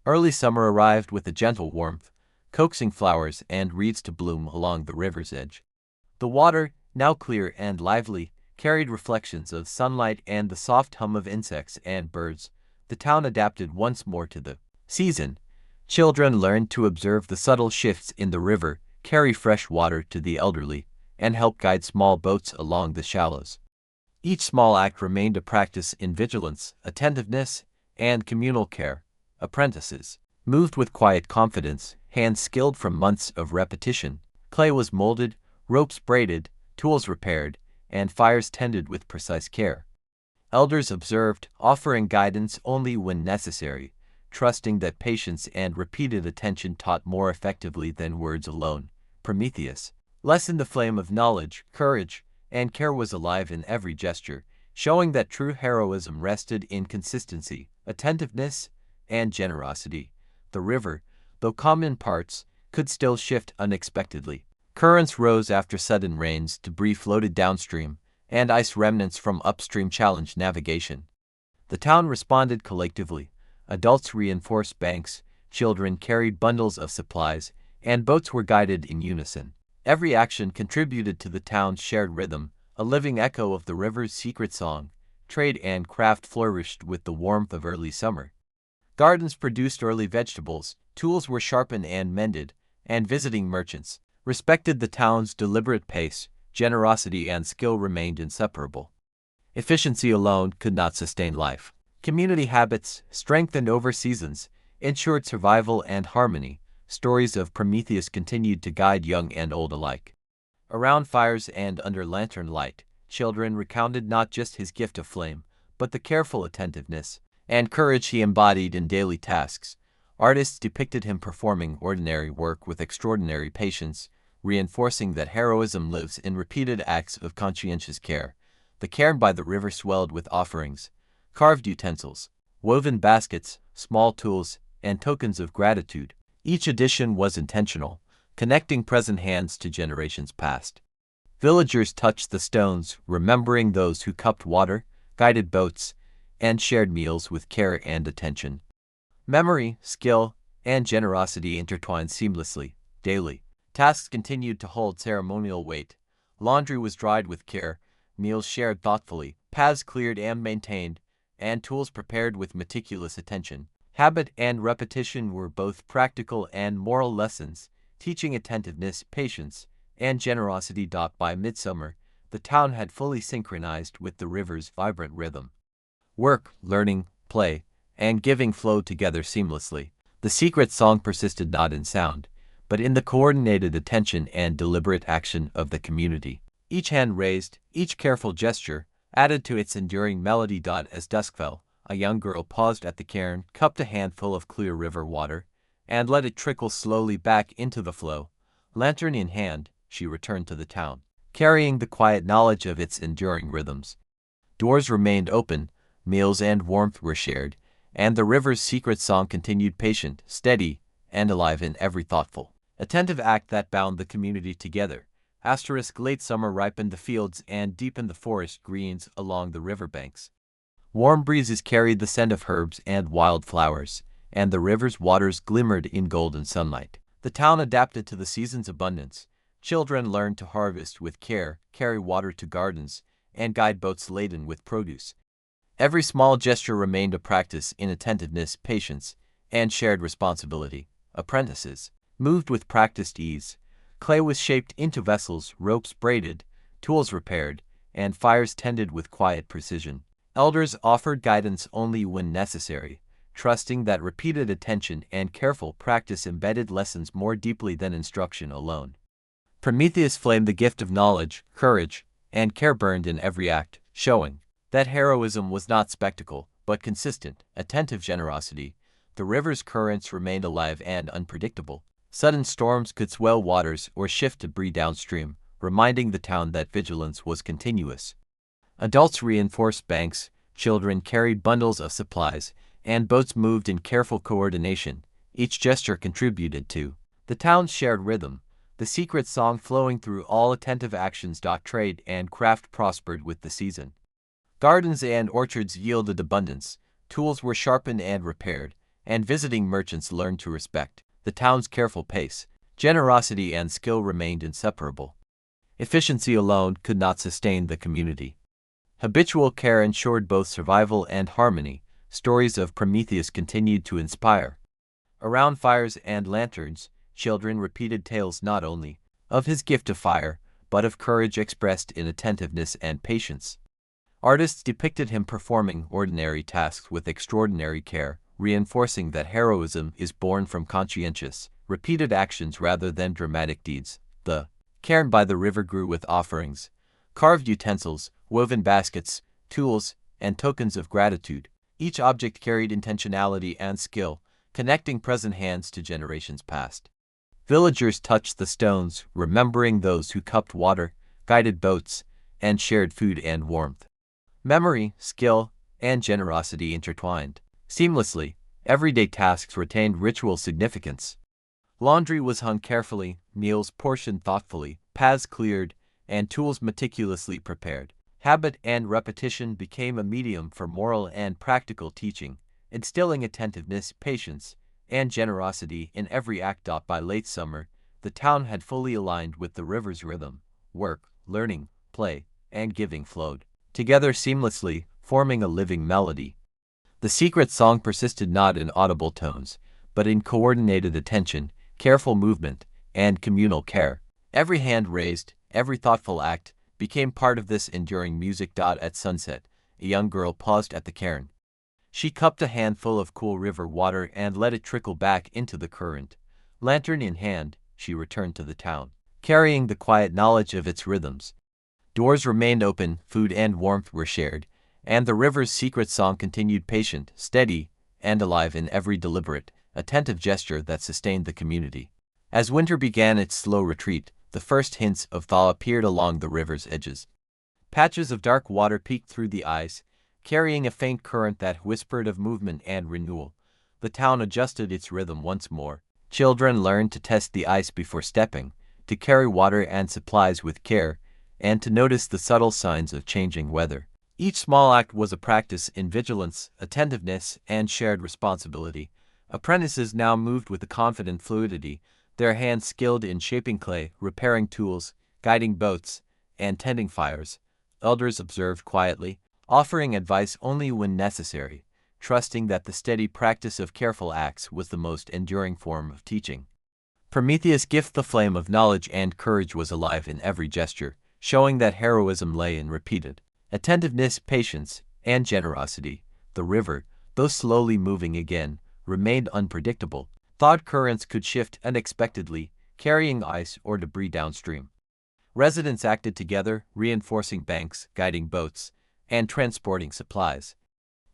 Early summer arrived with a gentle warmth, coaxing flowers and reeds to bloom along the river's edge. The water, now clear and lively, carried reflections of sunlight and the soft hum of insects and birds. The town adapted once more to the season. Children learned to observe the subtle shifts in the river, carry fresh water to the elderly, and help guide small boats along the shallows. Each small act remained a practice in vigilance, attentiveness, and communal care. Apprentices moved with quiet confidence, hands skilled from months of repetition. Clay was molded, ropes braided, tools repaired, and fires tended with precise care. Elders observed, offering guidance only when necessary, trusting that patience and repeated attention taught more effectively than words alone. Prometheus lessoned the flame of knowledge, courage, and care was alive in every gesture, showing that true heroism rested in consistency, attentiveness, and generosity. The river, though calm in parts, could still shift unexpectedly. Currents rose after sudden rains, debris floated downstream, and ice remnants from upstream challenged navigation. The town responded collectively. Adults reinforced banks, children carried bundles of supplies, and boats were guided in unison. Every action contributed to the town's shared rhythm, a living echo of the river's secret song. Trade and craft flourished with the warmth of early summer. Gardens produced early vegetables, tools were sharpened and mended, and visiting merchants respected the town's deliberate pace. Generosity and skill remained inseparable. Efficiency alone could not sustain life. Community habits, strengthened over seasons, ensured survival and harmony. Stories of Prometheus continued to guide young and old alike. Around fires and under lantern light, children recounted not just his gift of flame, but the careful attentiveness and courage he embodied in daily tasks. Artists depicted him performing ordinary work with extraordinary patience, reinforcing that heroism lives in repeated acts of conscientious care. The cairn by the river swelled with offerings, carved utensils, woven baskets, small tools, and tokens of gratitude. Each addition was intentional, connecting present hands to generations past. Villagers touched the stones, remembering those who cupped water, guided boats, and shared meals with care and attention. Memory, skill, and generosity intertwined seamlessly. Daily tasks continued to hold ceremonial weight. Laundry was dried with care, meals shared thoughtfully, paths cleared and maintained, and tools prepared with meticulous attention. Habit and repetition were both practical and moral lessons, teaching attentiveness, patience, and generosity. By midsummer, the town had fully synchronized with the river's vibrant rhythm. Work, learning, play, and giving flowed together seamlessly. The secret song persisted not in sound, but in the coordinated attention and deliberate action of the community. Each hand raised, each careful gesture, added to its enduring melody. As dusk fell, a young girl paused at the cairn, cupped a handful of clear river water, and let it trickle slowly back into the flow. Lantern in hand, she returned to the town, carrying the quiet knowledge of its enduring rhythms. Doors remained open, meals and warmth were shared, and the river's secret song continued, patient, steady, and alive in every thoughtful, attentive act that bound the community together. Late summer ripened the fields and deepened the forest greens along the riverbanks. Warm breezes carried the scent of herbs and wild flowers, and the river's waters glimmered in golden sunlight. The town adapted to the season's abundance. Children learned to harvest with care, carry water to gardens, and guide boats laden with produce. Every small gesture remained a practice in attentiveness, patience, and shared responsibility. Apprentices moved with practiced ease. Clay was shaped into vessels, ropes braided, tools repaired, and fires tended with quiet precision. Elders offered guidance only when necessary, trusting that repeated attention and careful practice embedded lessons more deeply than instruction alone. Prometheus' flame, the gift of knowledge, courage, and care, burned in every act, showing that heroism was not spectacle, but consistent, attentive generosity. The river's currents remained alive and unpredictable. Sudden storms could swell waters or shift debris downstream, reminding the town that vigilance was continuous. Adults reinforced banks, children carried bundles of supplies, and boats moved in careful coordination. Each gesture contributed to the town's shared rhythm, the secret song flowing through all attentive actions. Trade and craft prospered with the season. Gardens and orchards yielded abundance, tools were sharpened and repaired, and visiting merchants learned to respect the town's careful pace. Generosity and skill remained inseparable. Efficiency alone could not sustain the community. Habitual care ensured both survival and harmony. Stories of Prometheus continued to inspire. Around fires and lanterns, children repeated tales not only of his gift of fire, but of courage expressed in attentiveness and patience. Artists depicted him performing ordinary tasks with extraordinary care, reinforcing that heroism is born from conscientious, repeated actions rather than dramatic deeds. The cairn by the river grew with offerings, carved utensils, woven baskets, tools, and tokens of gratitude. Each object carried intentionality and skill, connecting present hands to generations past. Villagers touched the stones, remembering those who cupped water, guided boats, and shared food and warmth. Memory, skill, and generosity intertwined seamlessly. Everyday tasks retained ritual significance. Laundry was hung carefully, meals portioned thoughtfully, paths cleared, and tools meticulously prepared. Habit and repetition became a medium for moral and practical teaching, instilling attentiveness, patience, and generosity in every act. By late summer, the town had fully aligned with the river's rhythm. Work, learning, play, and giving flowed together seamlessly, forming a living melody. The secret song persisted not in audible tones, but in coordinated attention, careful movement, and communal care. Every hand raised, every thoughtful act, became part of this enduring music. At sunset, a young girl paused at the cairn. She cupped a handful of cool river water and let it trickle back into the current. Lantern in hand, she returned to the town, carrying the quiet knowledge of its rhythms. Doors remained open, food and warmth were shared, and the river's secret song continued, patient, steady, and alive in every deliberate, attentive gesture that sustained the community. As winter began its slow retreat, the first hints of thaw appeared along the river's edges. Patches of dark water peeked through the ice, carrying a faint current that whispered of movement and renewal. The town adjusted its rhythm once more. Children learned to test the ice before stepping, to carry water and supplies with care, and to notice the subtle signs of changing weather. Each small act was a practice in vigilance, attentiveness, and shared responsibility. Apprentices now moved with a confident fluidity, their hands skilled in shaping clay, repairing tools, guiding boats, and tending fires. Elders observed quietly, offering advice only when necessary, trusting that the steady practice of careful acts was the most enduring form of teaching. Prometheus' gift, the flame of knowledge and courage, was alive in every gesture, showing that heroism lay in repeated attentiveness, patience, and generosity. The river, though slowly moving again, remained unpredictable. Thought currents could shift unexpectedly, carrying ice or debris downstream. Residents acted together, reinforcing banks, guiding boats, and transporting supplies.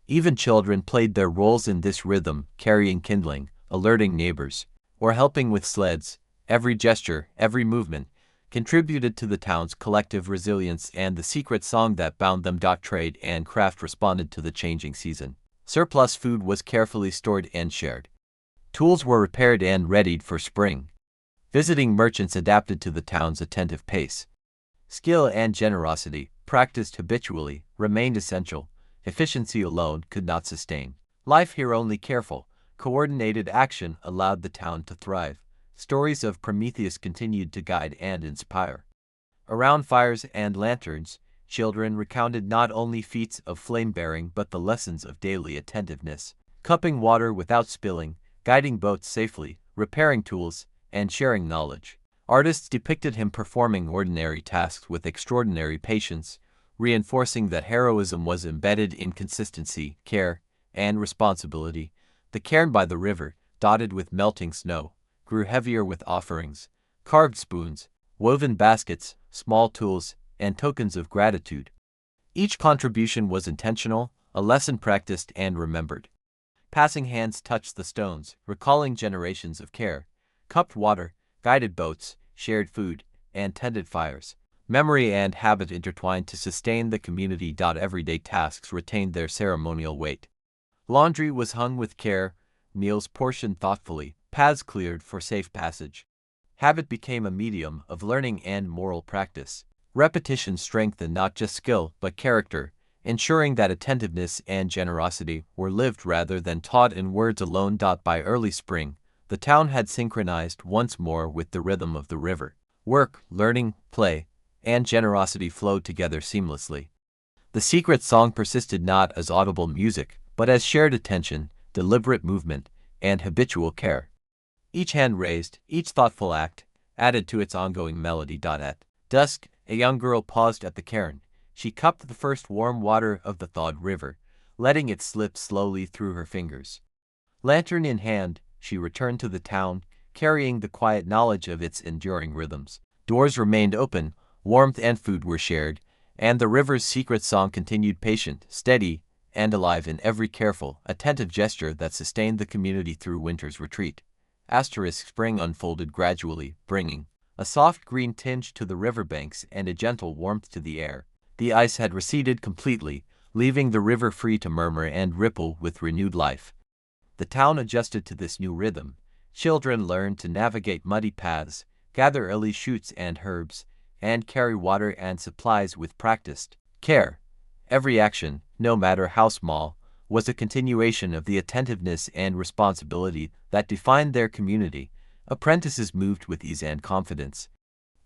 Even children played their roles in this rhythm, carrying kindling, alerting neighbors, or helping with sleds. Every gesture, every movement, contributed to the town's collective resilience and the secret song that bound them. Trade and craft responded to the changing season. Surplus food was carefully stored and shared. Tools were repaired and readied for spring. Visiting merchants adapted to the town's attentive pace. Skill and generosity, practiced habitually, remained essential. Efficiency alone could not sustain life here. Only careful, coordinated action allowed the town to thrive. Stories of Prometheus continued to guide and inspire. Around fires and lanterns, children recounted not only feats of flame-bearing but the lessons of daily attentiveness, cupping water without spilling, guiding boats safely, repairing tools, and sharing knowledge. Artists depicted him performing ordinary tasks with extraordinary patience, reinforcing that heroism was embedded in consistency, care, and responsibility. The cairn by the river, dotted with melting snow, grew heavier with offerings, carved spoons, woven baskets, small tools, and tokens of gratitude. Each contribution was intentional, a lesson practiced and remembered. Passing hands touched the stones, recalling generations of care, cupped water, guided boats, shared food, and tended fires. Memory and habit intertwined to sustain the community. Everyday tasks retained their ceremonial weight. Laundry was hung with care, meals portioned thoughtfully, paths cleared for safe passage. Habit became a medium of learning and moral practice. Repetition strengthened not just skill but character, ensuring that attentiveness and generosity were lived rather than taught in words alone. By early spring, the town had synchronized once more with the rhythm of the river. Work, learning, play, and generosity flowed together seamlessly. The secret song persisted not as audible music, but as shared attention, deliberate movement, and habitual care. Each hand raised, each thoughtful act, added to its ongoing melody. At dusk, a young girl paused at the cairn. She cupped the first warm water of the thawed river, letting it slip slowly through her fingers. Lantern in hand, she returned to the town, carrying the quiet knowledge of its enduring rhythms. Doors remained open, warmth and food were shared, and the river's secret song continued, patient, steady, and alive in every careful, attentive gesture that sustained the community through winter's retreat. Spring unfolded gradually, bringing a soft green tinge to the riverbanks and a gentle warmth to the air. The ice had receded completely, leaving the river free to murmur and ripple with renewed life. The town adjusted to this new rhythm. Children learned to navigate muddy paths, gather early shoots and herbs, and carry water and supplies with practiced care. Every action, no matter how small, was a continuation of the attentiveness and responsibility that defined their community. Apprentices moved with ease and confidence.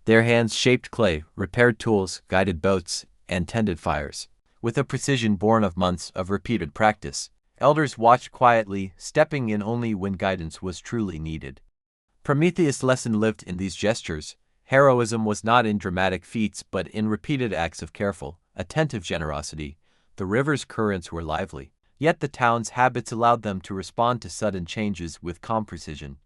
Their hands shaped clay, repaired tools, guided boats, and tended fires. With a precision born of months of repeated practice, elders watched quietly, stepping in only when guidance was truly needed. Prometheus' lesson lived in these gestures. Heroism was not in dramatic feats but in repeated acts of careful, attentive generosity. The river's currents were lively, yet the town's habits allowed them to respond to sudden changes with calm precision.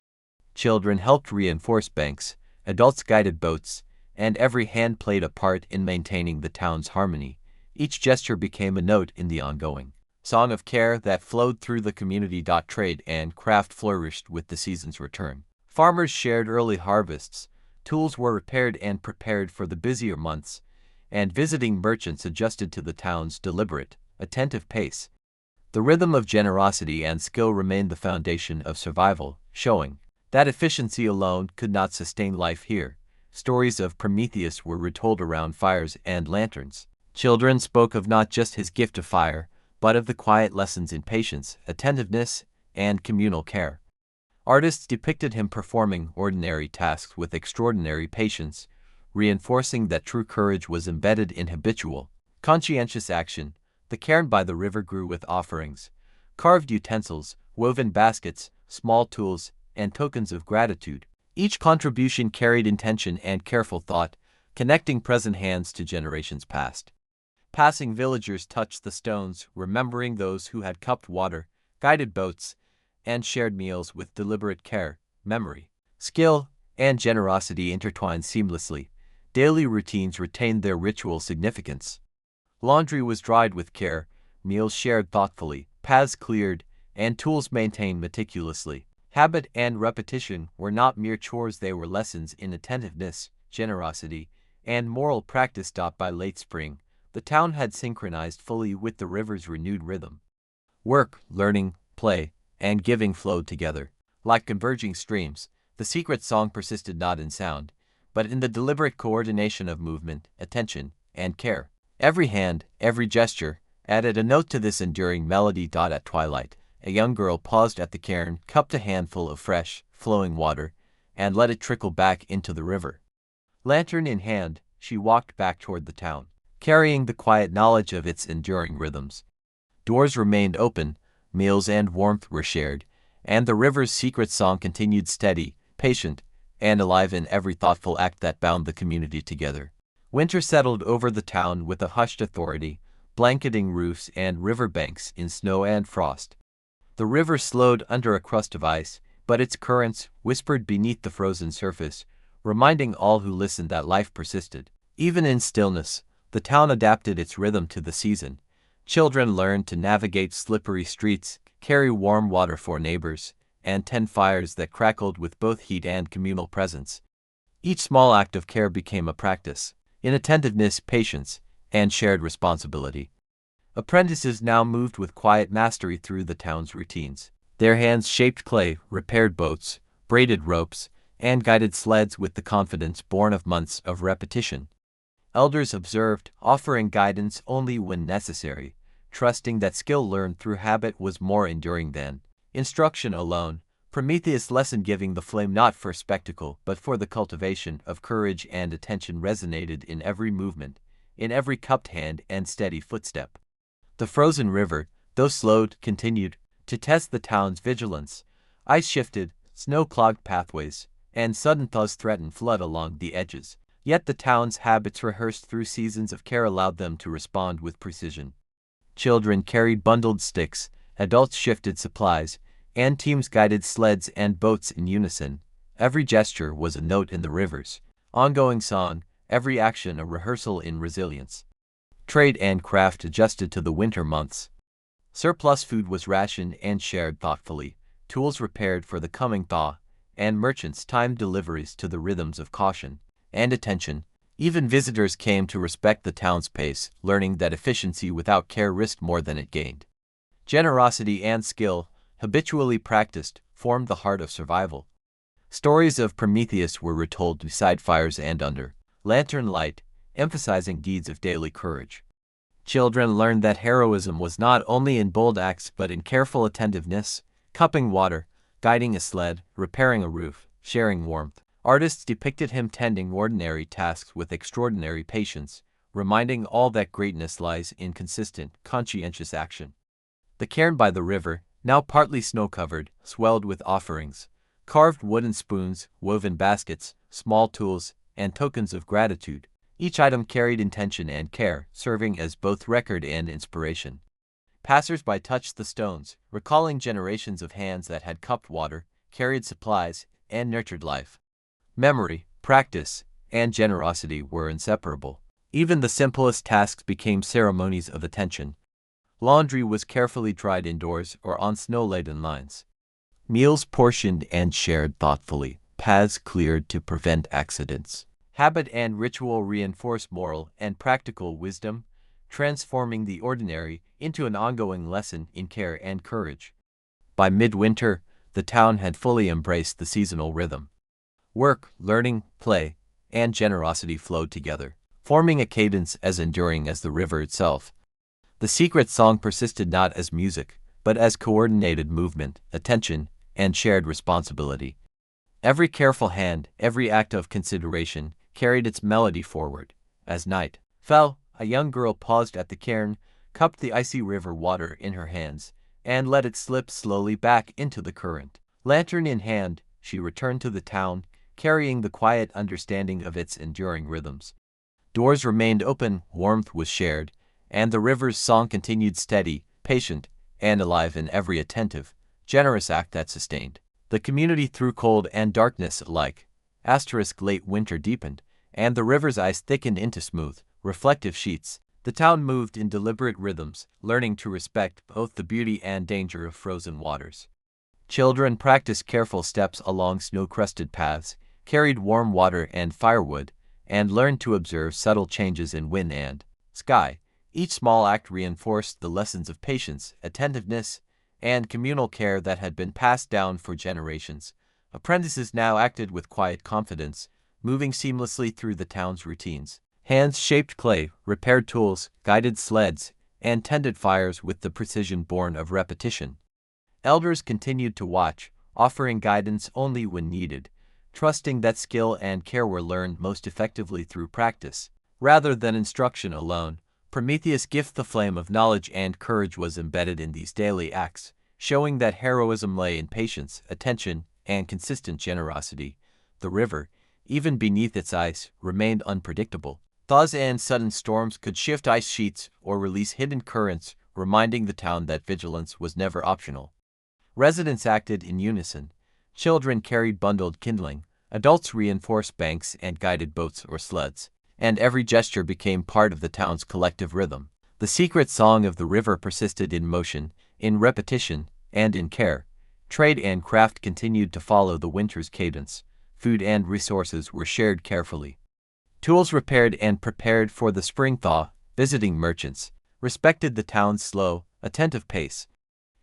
Children helped reinforce banks, adults guided boats, and every hand played a part in maintaining the town's harmony. Each gesture became a note in the ongoing song of care that flowed through the community. Trade and craft flourished with the season's return. Farmers shared early harvests, tools were repaired and prepared for the busier months, and visiting merchants adjusted to the town's deliberate, attentive pace. The rhythm of generosity and skill remained the foundation of survival, showing that efficiency alone could not sustain life here. Stories of Prometheus were retold around fires and lanterns. Children spoke of not just his gift of fire, but of the quiet lessons in patience, attentiveness, and communal care. Artists depicted him performing ordinary tasks with extraordinary patience, reinforcing that true courage was embedded in habitual, conscientious action. The cairn by the river grew with offerings, carved utensils, woven baskets, small tools, and tokens of gratitude. Each contribution carried intention and careful thought, connecting present hands to generations past. Passing villagers touched the stones, remembering those who had cupped water, guided boats, and shared meals with deliberate care. Memory, skill, and generosity intertwined seamlessly. Daily routines retained their ritual significance. Laundry was dried with care, meals shared thoughtfully, paths cleared, and tools maintained meticulously. Habit and repetition were not mere chores, they were lessons in attentiveness, generosity, and moral practice. By late spring, the town had synchronized fully with the river's renewed rhythm. Work, learning, play, and giving flowed together. Like converging streams, the secret song persisted not in sound, but in the deliberate coordination of movement, attention, and care. Every hand, every gesture, added a note to this enduring melody. At twilight, a young girl paused at the cairn, cupped a handful of fresh, flowing water, and let it trickle back into the river. Lantern in hand, she walked back toward the town, carrying the quiet knowledge of its enduring rhythms. Doors remained open, meals and warmth were shared, and the river's secret song continued steady, patient, and alive in every thoughtful act that bound the community together. Winter settled over the town with a hushed authority, blanketing roofs and riverbanks in snow and frost. The river slowed under a crust of ice, but its currents whispered beneath the frozen surface, reminding all who listened that life persisted. Even in stillness, the town adapted its rhythm to the season. Children learned to navigate slippery streets, carry warm water for neighbors, and tend fires that crackled with both heat and communal presence. Each small act of care became a practice in attentiveness, patience, and shared responsibility. Apprentices now moved with quiet mastery through the town's routines. Their hands shaped clay, repaired boats, braided ropes, and guided sleds with the confidence born of months of repetition. Elders observed, offering guidance only when necessary, trusting that skill learned through habit was more enduring than instruction alone. Prometheus' lesson giving the flame not for spectacle but for the cultivation of courage and attention resonated in every movement, in every cupped hand and steady footstep. The frozen river, though slowed, continued to test the town's vigilance. Ice shifted, snow clogged pathways, and sudden thaws threatened flood along the edges. Yet the town's habits rehearsed through seasons of care allowed them to respond with precision. Children carried bundled sticks, adults shifted supplies, and teams guided sleds and boats in unison. Every gesture was a note in the river's ongoing song, every action a rehearsal in resilience. Trade and craft adjusted to the winter months. Surplus food was rationed and shared thoughtfully, tools repaired for the coming thaw, and merchants timed deliveries to the rhythms of caution and attention. Even visitors came to respect the town's pace, learning that efficiency without care risked more than it gained. Generosity and skill, habitually practiced, formed the heart of survival. Stories of Prometheus were retold beside fires and under lantern light, emphasizing deeds of daily courage. Children learned that heroism was not only in bold acts but in careful attentiveness, cupping water, guiding a sled, repairing a roof, sharing warmth. Artists depicted him tending ordinary tasks with extraordinary patience, reminding all that greatness lies in consistent, conscientious action. The cairn by the river, now partly snow-covered, swelled with offerings, carved wooden spoons, woven baskets, small tools, and tokens of gratitude. Each item carried intention and care, serving as both record and inspiration. Passers-by touched the stones, recalling generations of hands that had cupped water, carried supplies, and nurtured life. Memory, practice, and generosity were inseparable. Even the simplest tasks became ceremonies of attention. Laundry was carefully dried indoors or on snow-laden lines. Meals portioned and shared thoughtfully, paths cleared to prevent accidents. Habit and ritual reinforce moral and practical wisdom, transforming the ordinary into an ongoing lesson in care and courage. By midwinter, the town had fully embraced the seasonal rhythm. Work, learning, play, and generosity flowed together, forming a cadence as enduring as the river itself. The secret song persisted not as music, but as coordinated movement, attention, and shared responsibility. Every careful hand, every act of consideration, carried its melody forward. As night fell, a young girl paused at the cairn, cupped the icy river water in her hands, and let it slip slowly back into the current. Lantern in hand, she returned to the town, carrying the quiet understanding of its enduring rhythms. Doors remained open, warmth was shared, and the river's song continued steady, patient, and alive in every attentive, generous act that sustained the community through cold and darkness alike. Late winter deepened, and the river's ice thickened into smooth, reflective sheets. The town moved in deliberate rhythms, learning to respect both the beauty and danger of frozen waters. Children practiced careful steps along snow-crusted paths, carried warm water and firewood, and learned to observe subtle changes in wind and sky. Each small act reinforced the lessons of patience, attentiveness, and communal care that had been passed down for generations. Apprentices now acted with quiet confidence, moving seamlessly through the town's routines. Hands shaped clay, repaired tools, guided sleds, and tended fires with the precision born of repetition. Elders continued to watch, offering guidance only when needed, trusting that skill and care were learned most effectively through practice, rather than instruction alone. Prometheus' gift, the flame of knowledge and courage, was embedded in these daily acts, showing that heroism lay in patience, attention, and consistent generosity. The river, even beneath its ice, remained unpredictable. Thaws and sudden storms could shift ice sheets or release hidden currents, reminding the town that vigilance was never optional. Residents acted in unison. Children carried bundled kindling, adults reinforced banks and guided boats or sleds, and every gesture became part of the town's collective rhythm. The secret song of the river persisted in motion, in repetition, and in care. Trade and craft continued to follow the winter's cadence. Food and resources were shared carefully. Tools repaired and prepared for the spring thaw. Visiting merchants respected the town's slow, attentive pace.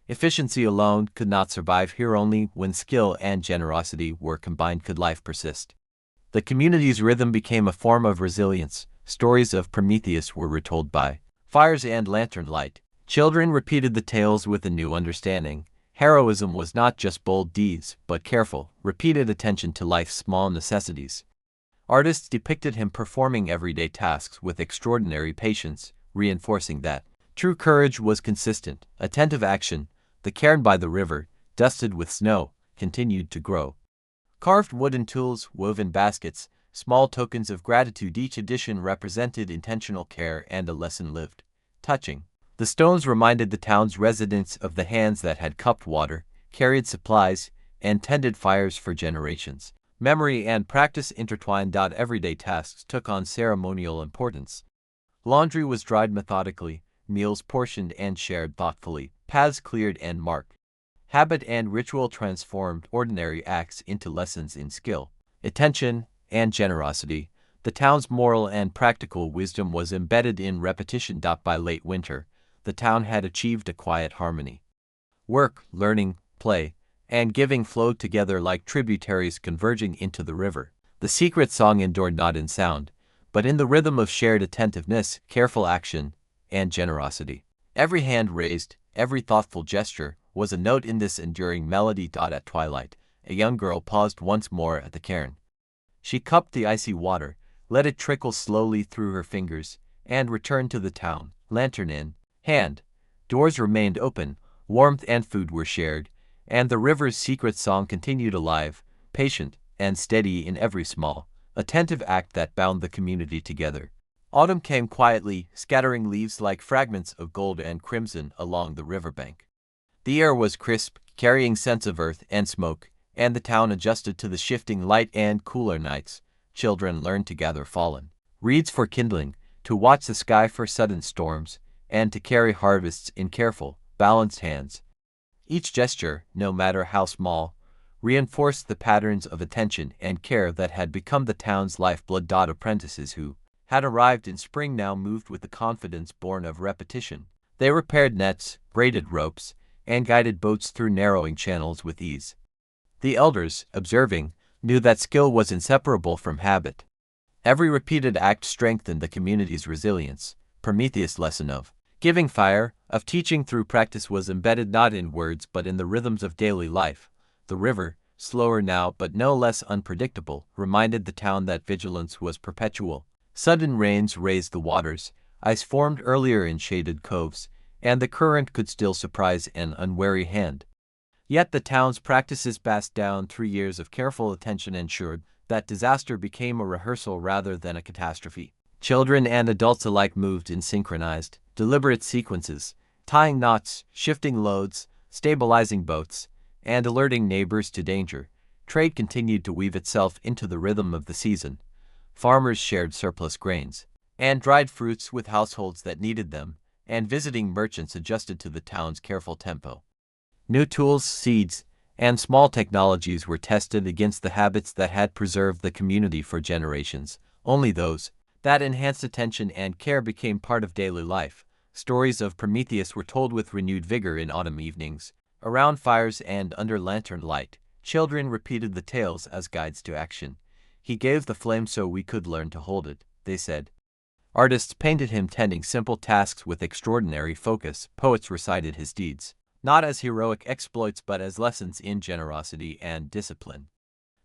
Efficiency alone could not survive here. Only when skill and generosity were combined could life persist. The community's rhythm became a form of resilience, stories of Prometheus were retold by fires and lantern light. Children repeated the tales with a new understanding. Heroism was not just bold deeds, but careful, repeated attention to life's small necessities. Artists depicted him performing everyday tasks with extraordinary patience, reinforcing that true courage was consistent. Attentive action, the cairn by the river, dusted with snow, continued to grow. Carved wooden tools, woven baskets, small tokens of gratitude. Each edition represented intentional care and a lesson lived. Touching. The stones reminded the town's residents of the hands that had cupped water, carried supplies, and tended fires for generations. Memory and practice intertwined. Everyday tasks took on ceremonial importance. Laundry was dried methodically, meals portioned and shared thoughtfully, paths cleared and marked. Habit and ritual transformed ordinary acts into lessons in skill, attention, and generosity. The town's moral and practical wisdom was embedded in repetition. By late winter, the town had achieved a quiet harmony. Work, learning, play, and giving flowed together like tributaries converging into the river. The secret song endured not in sound, but in the rhythm of shared attentiveness, careful action, and generosity. Every hand raised, every thoughtful gesture, was a note in this enduring melody. At twilight, a young girl paused once more at the cairn. She cupped the icy water, let it trickle slowly through her fingers, and returned to the town, lantern in hand. Doors remained open, warmth and food were shared, and the river's secret song continued alive, patient and steady in every small, attentive act that bound the community together. Autumn came quietly, scattering leaves like fragments of gold and crimson along the riverbank. The air was crisp, carrying scents of earth and smoke, and the town adjusted to the shifting light and cooler nights. Children learned to gather fallen reeds for kindling, to watch the sky for sudden storms, and to carry harvests in careful, balanced hands. Each gesture, no matter how small, reinforced the patterns of attention and care that had become the town's lifeblood. Apprentices who had arrived in spring now moved with the confidence born of repetition. They repaired nets, braided ropes, and guided boats through narrowing channels with ease. The elders, observing, knew that skill was inseparable from habit. Every repeated act strengthened the community's resilience. Prometheus' lesson of giving fire, of teaching through practice was embedded not in words but in the rhythms of daily life. The river, slower now but no less unpredictable, reminded the town that vigilance was perpetual. Sudden rains raised the waters, ice formed earlier in shaded coves, and the current could still surprise an unwary hand. Yet the town's practices passed down 3 years of careful attention ensured that disaster became a rehearsal rather than a catastrophe. Children and adults alike moved in synchronized, deliberate sequences, tying knots, shifting loads, stabilizing boats, and alerting neighbors to danger. Trade continued to weave itself into the rhythm of the season. Farmers shared surplus grains and dried fruits with households that needed them, and visiting merchants adjusted to the town's careful tempo. New tools, seeds, and small technologies were tested against the habits that had preserved the community for generations. Only those that enhanced attention and care became part of daily life. Stories of Prometheus were told with renewed vigor in autumn evenings. Around fires and under lantern light, children repeated the tales as guides to action. He gave the flame so we could learn to hold it, they said. Artists painted him tending simple tasks with extraordinary focus. Poets recited his deeds, not as heroic exploits but as lessons in generosity and discipline.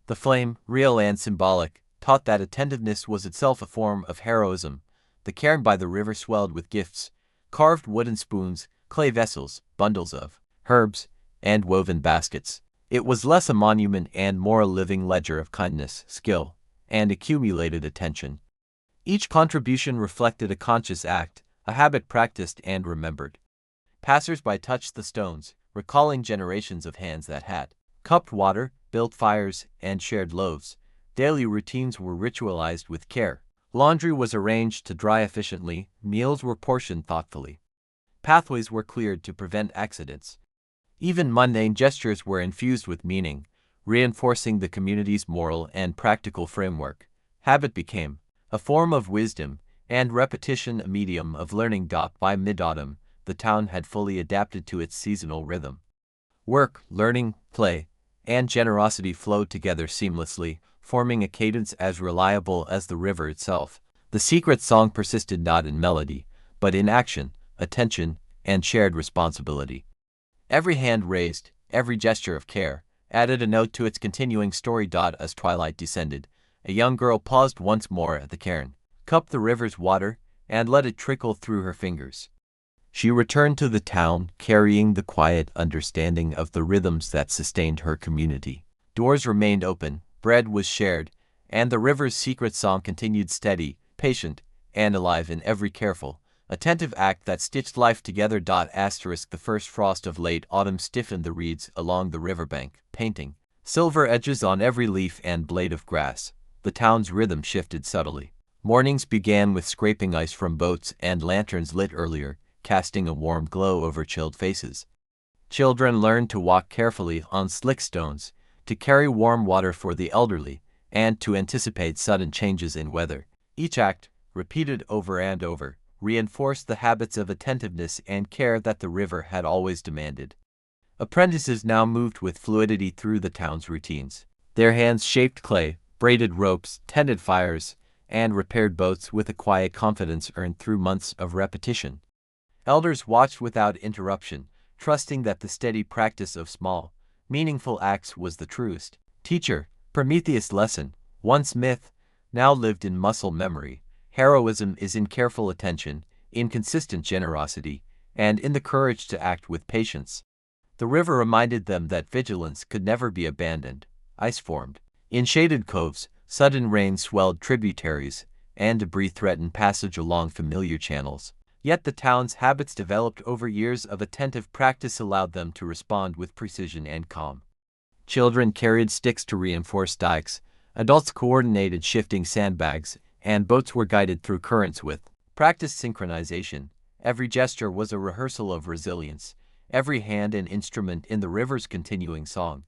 The flame, real and symbolic, taught that attentiveness was itself a form of heroism. The cairn by the river swelled with gifts, carved wooden spoons, clay vessels, bundles of herbs, and woven baskets. It was less a monument and more a living ledger of kindness, skill, and accumulated attention. Each contribution reflected a conscious act, a habit practiced and remembered. Passers-by touched the stones, recalling generations of hands that had cupped water, built fires, and shared loaves. Daily routines were ritualized with care. Laundry was arranged to dry efficiently, meals were portioned thoughtfully. Pathways were cleared to prevent accidents. Even mundane gestures were infused with meaning, reinforcing the community's moral and practical framework. Habit became a form of wisdom, and repetition a medium of learning. By mid-autumn, the town had fully adapted to its seasonal rhythm. Work, learning, play, and generosity flowed together seamlessly, forming a cadence as reliable as the river itself. The secret song persisted not in melody, but in action, attention, and shared responsibility. Every hand raised, every gesture of care, added a note to its continuing story. As twilight descended, a young girl paused once more at the cairn, cupped the river's water, and let it trickle through her fingers. She returned to the town, carrying the quiet understanding of the rhythms that sustained her community. Doors remained open, bread was shared, and the river's secret song continued steady, patient, and alive in every careful, attentive act that stitched life together. The first frost of late autumn stiffened the reeds along the riverbank, painting silver edges on every leaf and blade of grass. The town's rhythm shifted subtly. Mornings began with scraping ice from boats and lanterns lit earlier, casting a warm glow over chilled faces. Children learned to walk carefully on slick stones, to carry warm water for the elderly, and to anticipate sudden changes in weather. Each act, repeated over and over, reinforced the habits of attentiveness and care that the river had always demanded. Apprentices now moved with fluidity through the town's routines. Their hands shaped clay, braided ropes, tended fires, and repaired boats with a quiet confidence earned through months of repetition. Elders watched without interruption, trusting that the steady practice of small, meaningful acts was the truest teacher. Prometheus' lesson, once myth, now lived in muscle memory. Heroism is in careful attention, in consistent generosity, and in the courage to act with patience. The river reminded them that vigilance could never be abandoned. Ice formed in shaded coves, sudden rain swelled tributaries, and debris threatened passage along familiar channels. Yet the town's habits developed over years of attentive practice allowed them to respond with precision and calm. Children carried sticks to reinforce dikes, adults coordinated shifting sandbags, and boats were guided through currents with practiced synchronization. Every gesture was a rehearsal of resilience, every hand an instrument in the river's continuing song.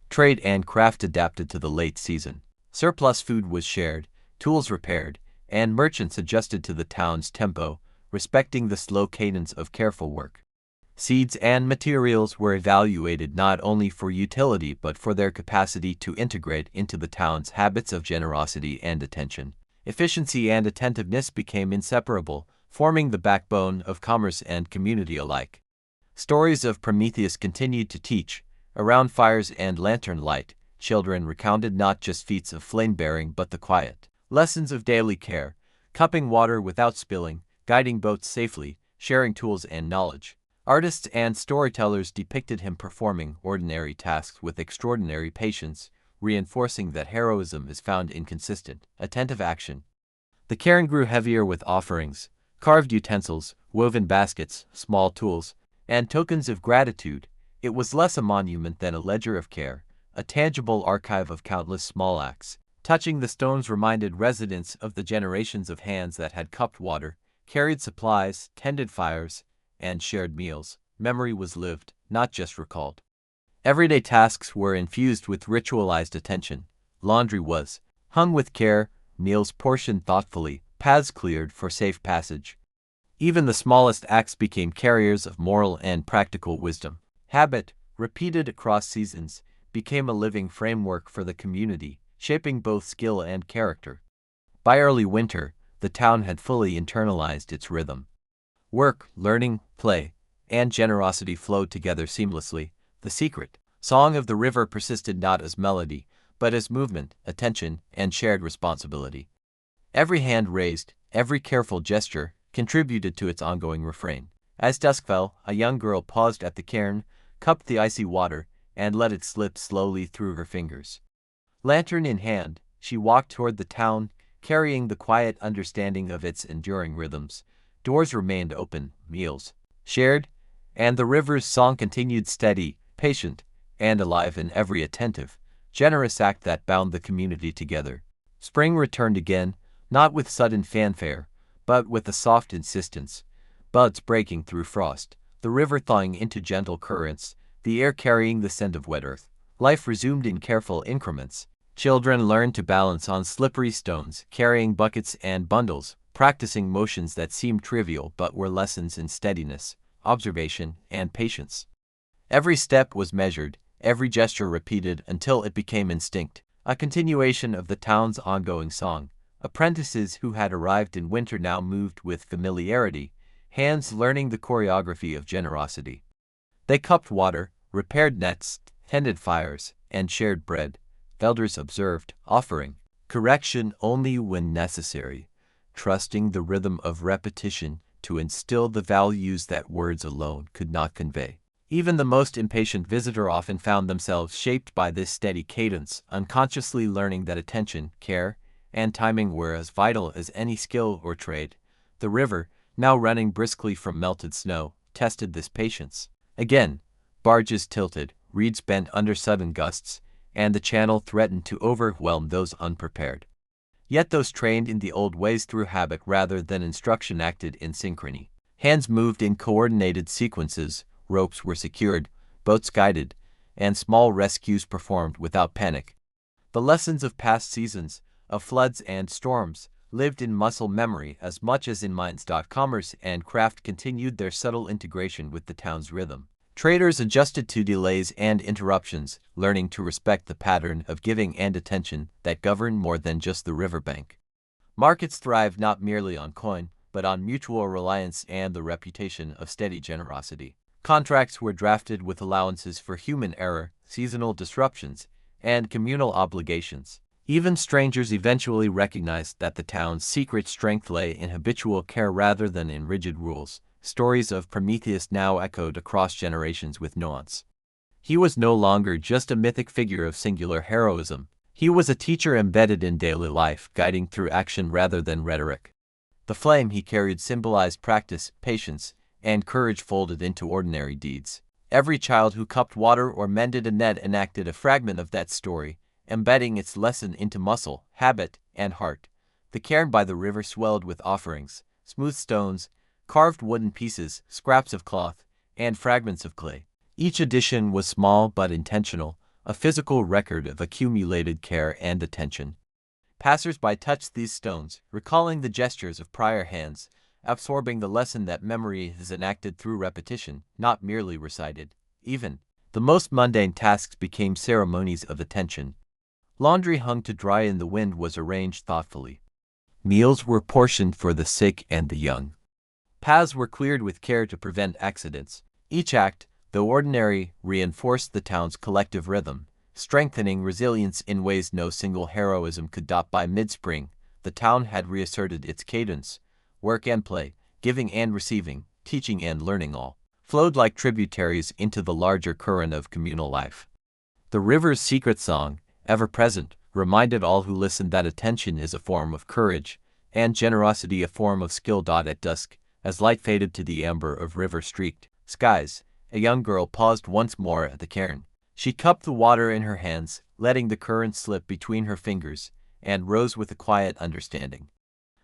Trade and craft adapted to the late season. Surplus food was shared, tools repaired, and merchants adjusted to the town's tempo, respecting the slow cadence of careful work. Seeds and materials were evaluated not only for utility but for their capacity to integrate into the town's habits of generosity and attention. Efficiency and attentiveness became inseparable, forming the backbone of commerce and community alike. Stories of Prometheus continued to teach. Around fires and lantern light, children recounted not just feats of flame-bearing but the quiet lessons of daily care, cupping water without spilling, guiding boats safely, sharing tools and knowledge. Artists and storytellers depicted him performing ordinary tasks with extraordinary patience, reinforcing that heroism is found in consistent, attentive action. The cairn grew heavier with offerings, carved utensils, woven baskets, small tools, and tokens of gratitude. It was less a monument than a ledger of care, a tangible archive of countless small acts. Touching the stones reminded residents of the generations of hands that had cupped water, carried supplies, tended fires, and shared meals. Memory was lived, not just recalled. Everyday tasks were infused with ritualized attention. Laundry was hung with care, meals portioned thoughtfully, paths cleared for safe passage. Even the smallest acts became carriers of moral and practical wisdom. Habit, repeated across seasons, became a living framework for the community, shaping both skill and character. By early winter, the town had fully internalized its rhythm. Work, learning, play, and generosity flowed together seamlessly. The secret song of the river persisted not as melody, but as movement, attention, and shared responsibility. Every hand raised, every careful gesture, contributed to its ongoing refrain. As dusk fell, a young girl paused at the cairn, cupped the icy water, and let it slip slowly through her fingers. Lantern in hand, she walked toward the town, carrying the quiet understanding of its enduring rhythms. Doors remained open, meals shared, and the river's song continued steady, patient, and alive in every attentive, generous act that bound the community together. Spring returned again, not with sudden fanfare, but with a soft insistence. Buds breaking through frost, the river thawing into gentle currents, the air carrying the scent of wet earth. Life resumed in careful increments. Children learned to balance on slippery stones, carrying buckets and bundles, practicing motions that seemed trivial but were lessons in steadiness, observation, and patience. Every step was measured, every gesture repeated until it became instinct, a continuation of the town's ongoing song, Apprentices who had arrived in winter now moved with familiarity, hands learning the choreography of generosity. They cupped water, repaired nets, tended fires, and shared bread, elders observed, offering correction only when necessary, trusting the rhythm of repetition to instill the values that words alone could not convey. Even the most impatient visitor often found themselves shaped by this steady cadence, unconsciously learning that attention, care, and timing were as vital as any skill or trade. The river, now running briskly from melted snow, tested this patience. Again, barges tilted, reeds bent under sudden gusts, and the channel threatened to overwhelm those unprepared. Yet those trained in the old ways through habit rather than instruction acted in synchrony. Hands moved in coordinated sequences, ropes were secured, boats guided, and small rescues performed without panic. The lessons of past seasons, of floods and storms, lived in muscle memory as much as in minds. Commerce and craft continued their subtle integration with the town's rhythm. Traders adjusted to delays and interruptions, learning to respect the pattern of giving and attention that governed more than just the riverbank. Markets thrived not merely on coin, but on mutual reliance and the reputation of steady generosity. Contracts were drafted with allowances for human error, seasonal disruptions, and communal obligations. Even strangers eventually recognized that the town's secret strength lay in habitual care rather than in rigid rules. Stories of Prometheus now echoed across generations with nuance. He was no longer just a mythic figure of singular heroism. He was a teacher embedded in daily life, guiding through action rather than rhetoric. The flame he carried symbolized practice, patience, and courage folded into ordinary deeds. Every child who cupped water or mended a net enacted a fragment of that story, embedding its lesson into muscle, habit, and heart. The cairn by the river swelled with offerings, smooth stones, carved wooden pieces, scraps of cloth, and fragments of clay. Each addition was small but intentional, a physical record of accumulated care and attention. Passers-by touched these stones, recalling the gestures of prior hands, absorbing the lesson that memory is enacted through repetition, not merely recited. Even the most mundane tasks became ceremonies of attention. Laundry hung to dry in the wind was arranged thoughtfully. Meals were portioned for the sick and the young. Paths were cleared with care to prevent accidents. Each act, though ordinary, reinforced the town's collective rhythm, strengthening resilience in ways no single heroism could. By mid-spring, the town had reasserted its cadence. Work and play, giving and receiving, teaching and learning all flowed like tributaries into the larger current of communal life. The river's secret song, ever present, reminded all who listened that attention is a form of courage, and generosity a form of skill. At dusk, as light faded to the amber of river-streaked skies, a young girl paused once more at the cairn. She cupped the water in her hands, letting the current slip between her fingers, and rose with a quiet understanding.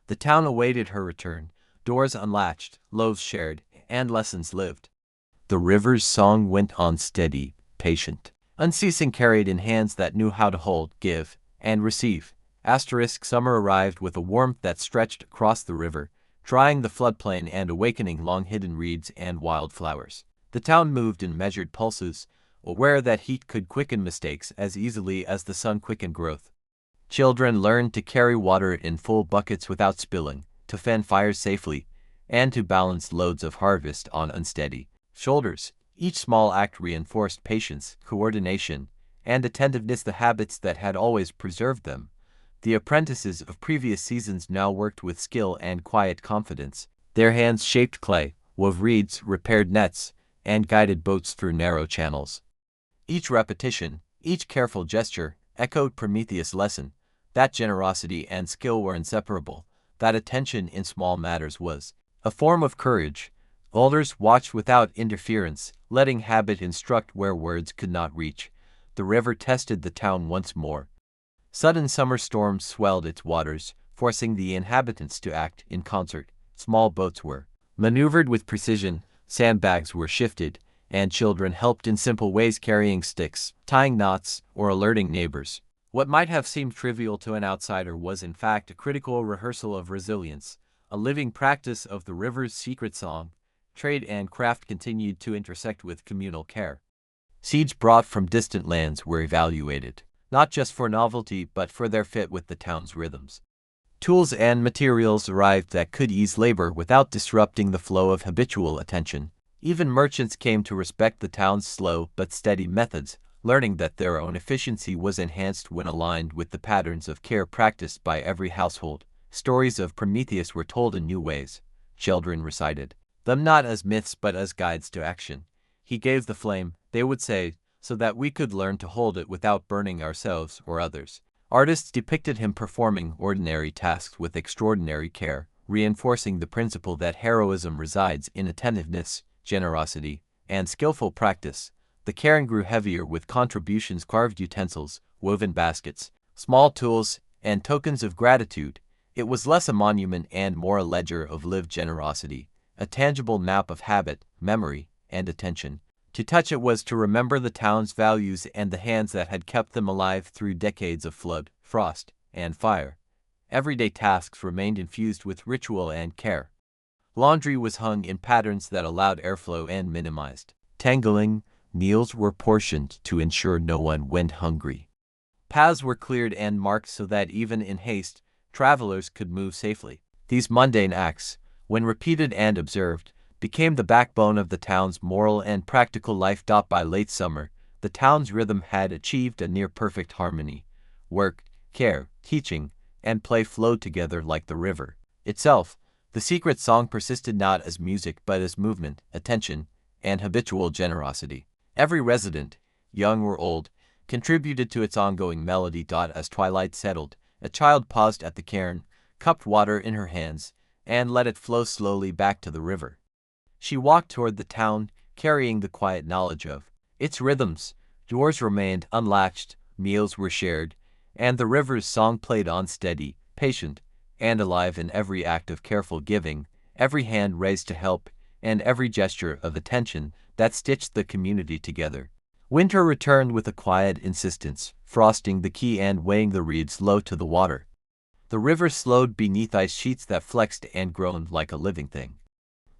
The town awaited her return, doors unlatched, loaves shared, and lessons lived. The river's song went on steady, patient, unceasing, carried in hands that knew how to hold, give, and receive. Summer arrived with a warmth that stretched across the river, drying the floodplain and awakening long-hidden reeds and wildflowers. The town moved in measured pulses, aware that heat could quicken mistakes as easily as the sun quickened growth. Children learned to carry water in full buckets without spilling, to fan fires safely, and to balance loads of harvest on unsteady shoulders. Each small act reinforced patience, coordination, and attentiveness, the habits that had always preserved them. The apprentices of previous seasons now worked with skill and quiet confidence. Their hands shaped clay, wove reeds, repaired nets, and guided boats through narrow channels. Each repetition, each careful gesture, echoed Prometheus' lesson, that generosity and skill were inseparable, that attention in small matters was a form of courage. Elders watched without interference, letting habit instruct where words could not reach. The river tested the town once more. Sudden summer storms swelled its waters, forcing the inhabitants to act in concert. Small boats were maneuvered with precision, sandbags were shifted, and children helped in simple ways, carrying sticks, tying knots, or alerting neighbors. What might have seemed trivial to an outsider was in fact a critical rehearsal of resilience, a living practice of the river's secret song. Trade and craft continued to intersect with communal care. Seeds brought from distant lands were evaluated, not just for novelty but for their fit with the town's rhythms. Tools and materials arrived that could ease labor without disrupting the flow of habitual attention. Even merchants came to respect the town's slow but steady methods, learning that their own efficiency was enhanced when aligned with the patterns of care practiced by every household. Stories of Prometheus were told in new ways. Children recited them not as myths but as guides to action. He gave the flame, they would say, so that we could learn to hold it without burning ourselves or others. Artists depicted him performing ordinary tasks with extraordinary care, reinforcing the principle that heroism resides in attentiveness, generosity, and skillful practice. The cairn grew heavier with contributions, carved utensils, woven baskets, small tools, and tokens of gratitude. It was less a monument and more a ledger of lived generosity, a tangible map of habit, memory, and attention. To touch it was to remember the town's values and the hands that had kept them alive through decades of flood, frost, and fire. Everyday tasks remained infused with ritual and care. Laundry was hung in patterns that allowed airflow and minimized tangling. Meals were portioned to ensure no one went hungry. Paths were cleared and marked so that even in haste, travelers could move safely. These mundane acts, when repeated and observed, became the backbone of the town's moral and practical life. By late summer, the town's rhythm had achieved a near-perfect harmony. Work, care, teaching, and play flowed together like the river itself. The secret song persisted not as music but as movement, attention, and habitual generosity. Every resident, young or old, contributed to its ongoing melody. As twilight settled, a child paused at the cairn, cupped water in her hands, and let it flow slowly back to the river. She walked toward the town, carrying the quiet knowledge of its rhythms. Doors remained unlatched, meals were shared, and the river's song played on steady, patient, and alive in every act of careful giving, every hand raised to help, and every gesture of attention that stitched the community together. Winter returned with a quiet insistence, frosting the quay and weighing the reeds low to the water. The river slowed beneath ice sheets that flexed and groaned like a living thing.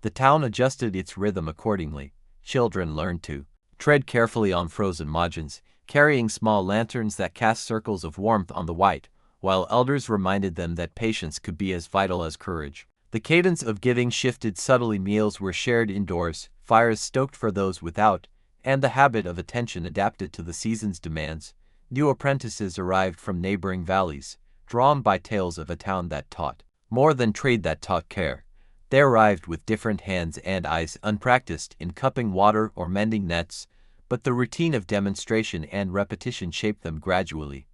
The town adjusted its rhythm accordingly. Children learned to tread carefully on frozen margins, carrying small lanterns that cast circles of warmth on the white, while elders reminded them that patience could be as vital as courage. The cadence of giving shifted subtly. Meals were shared indoors, fires stoked for those without, and the habit of attention adapted to the season's demands. New apprentices arrived from neighboring valleys, drawn by tales of a town that taught more than trade that taught care. They arrived with different hands and eyes, unpracticed in cupping water or mending nets, but the routine of demonstration and repetition shaped them gradually.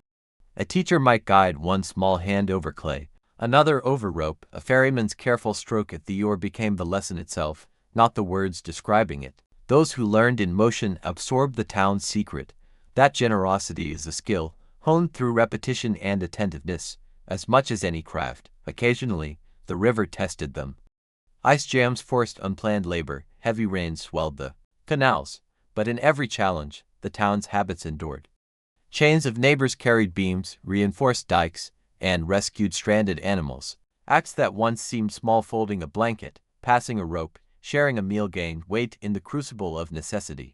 A teacher might guide one small hand over clay, another over rope. A ferryman's careful stroke at the oar became the lesson itself, not the words describing it. Those who learned in motion absorbed the town's secret. That generosity is a skill, honed through repetition and attentiveness, as much as any craft. Occasionally, the river tested them. Ice jams forced unplanned labor, heavy rains swelled the canals, but in every challenge, the town's habits endured. Chains of neighbors carried beams, reinforced dikes, and rescued stranded animals. Acts that once seemed small, folding a blanket, passing a rope, sharing a meal, gained weight in the crucible of necessity.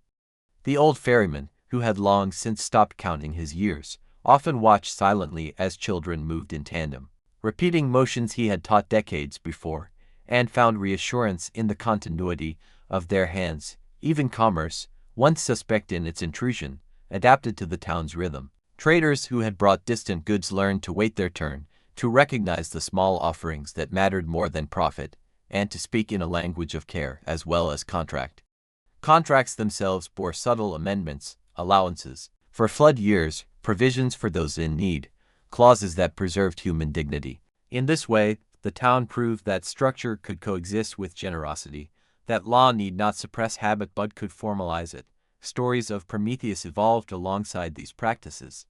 The old ferryman, who had long since stopped counting his years, often watched silently as children moved in tandem, repeating motions he had taught decades before, and found reassurance in the continuity of their hands. Even commerce, once suspect in its intrusion, adapted to the town's rhythm. Traders who had brought distant goods learned to wait their turn, to recognize the small offerings that mattered more than profit, and to speak in a language of care as well as contract. Contracts themselves bore subtle amendments, allowances for flood years, provisions for those in need, clauses that preserved human dignity. In this way, the town proved that structure could coexist with generosity, that law need not suppress habit but could formalize it. Stories of Prometheus evolved alongside these practices.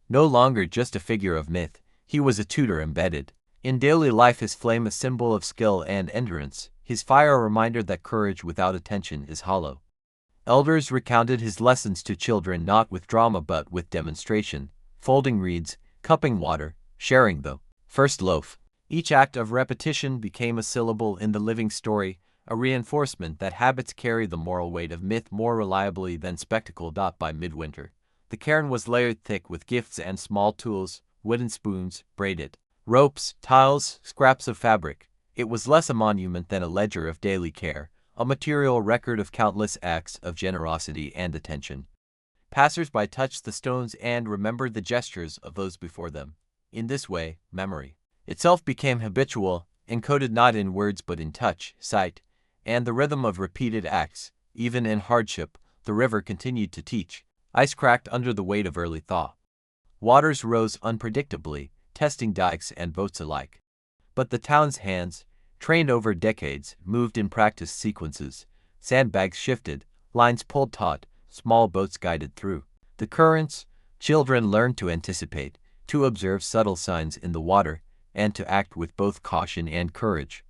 No longer just a figure of myth, he was a tutor embedded in daily life, his flame a symbol of skill and endurance, his fire a reminder that courage without attention is hollow. Elders recounted his lessons to children not with drama but with demonstration, folding reeds, cupping water, sharing the first loaf. Each act of repetition became a syllable in the living story, a reinforcement that habits carry the moral weight of myth more reliably than spectacle. By midwinter, the cairn was layered thick with gifts and small tools, wooden spoons, braided Ropes, tiles, scraps of fabric. It was less a monument than a ledger of daily care, a material record of countless acts of generosity and attention. Passers-by touched the stones and remembered the gestures of those before them. In this way, memory itself became habitual, encoded not in words but in touch, sight, and the rhythm of repeated acts. Even in hardship, the river continued to teach. Ice cracked under the weight of early thaw. Waters rose unpredictably, testing dikes and boats alike. But the town's hands, trained over decades, moved in practiced sequences. Sandbags shifted, lines pulled taut, small boats guided through the currents. Children learned to anticipate, to observe subtle signs in the water, and to act with both caution and courage.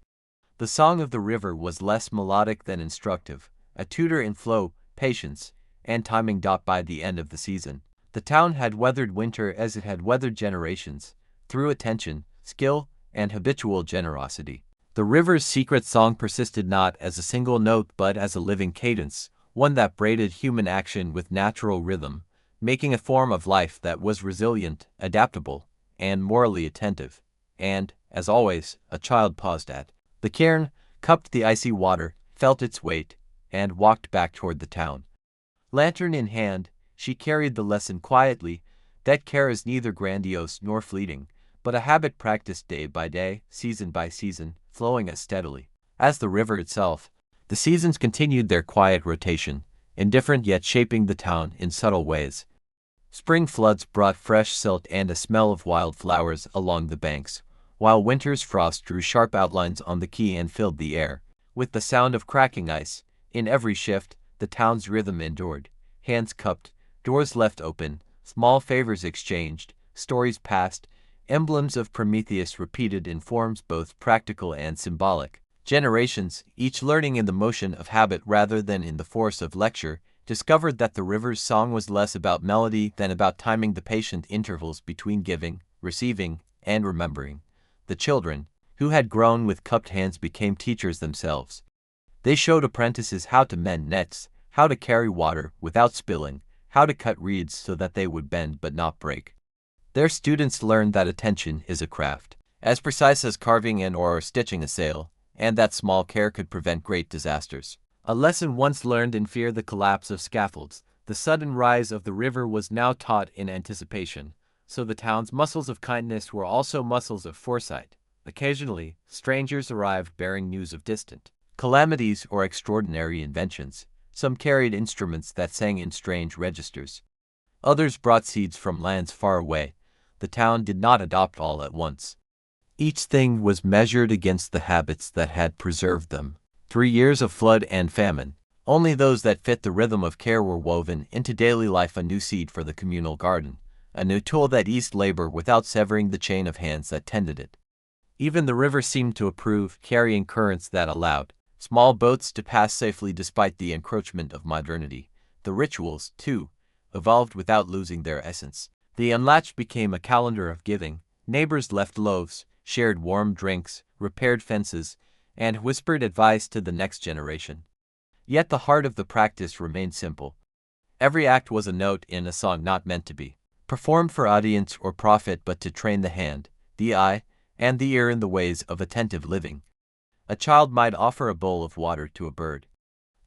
The song of the river was less melodic than instructive, a tutor in flow, patience, and timing. By the end of the season, the town had weathered winter as it had weathered generations, through attention, skill, and habitual generosity. The river's secret song persisted not as a single note but as a living cadence, one that braided human action with natural rhythm, making a form of life that was resilient, adaptable, and morally attentive. And, as always, a child paused at the cairn, cupped the icy water, felt its weight, and walked back toward the town. Lantern in hand, she carried the lesson quietly, that care is neither grandiose nor fleeting, but a habit practiced day by day, season by season, flowing as steadily as the river itself. The seasons continued their quiet rotation, indifferent yet shaping the town in subtle ways. Spring floods brought fresh silt and a smell of wildflowers along the banks, while winter's frost drew sharp outlines on the quay and filled the air with the sound of cracking ice. In every shift, the town's rhythm endured. Hands cupped, doors left open, small favors exchanged, stories passed, emblems of Prometheus repeated in forms both practical and symbolic. Generations, each learning in the motion of habit rather than in the force of lecture, discovered that the river's song was less about melody than about timing the patient intervals between giving, receiving, and remembering. The children, who had grown with cupped hands, became teachers themselves. They showed apprentices how to mend nets, how to carry water without spilling, how to cut reeds so that they would bend but not break. Their students learned that attention is a craft, as precise as carving an oar or stitching a sail, and that small care could prevent great disasters. A lesson once learned in fear, the collapse of scaffolds, the sudden rise of the river, was now taught in anticipation, so the town's muscles of kindness were also muscles of foresight. Occasionally, strangers arrived bearing news of distant calamities or extraordinary inventions. Some carried instruments that sang in strange registers. Others brought seeds from lands far away. The town did not adopt all at once. Each thing was measured against the habits that had preserved them. 3 years of flood and famine. Only those that fit the rhythm of care were woven into daily life, a new seed for the communal garden, a new tool that eased labor without severing the chain of hands that tended it. Even the river seemed to approve, carrying currents that allowed small boats to pass safely despite the encroachment of modernity. The rituals, too, evolved without losing their essence. The unlatched became a calendar of giving. Neighbors left loaves, shared warm drinks, repaired fences, and whispered advice to the next generation. Yet the heart of the practice remained simple. Every act was a note in a song not meant to be performed for audience or profit, but to train the hand, the eye, and the ear in the ways of attentive living. A child might offer a bowl of water to a bird.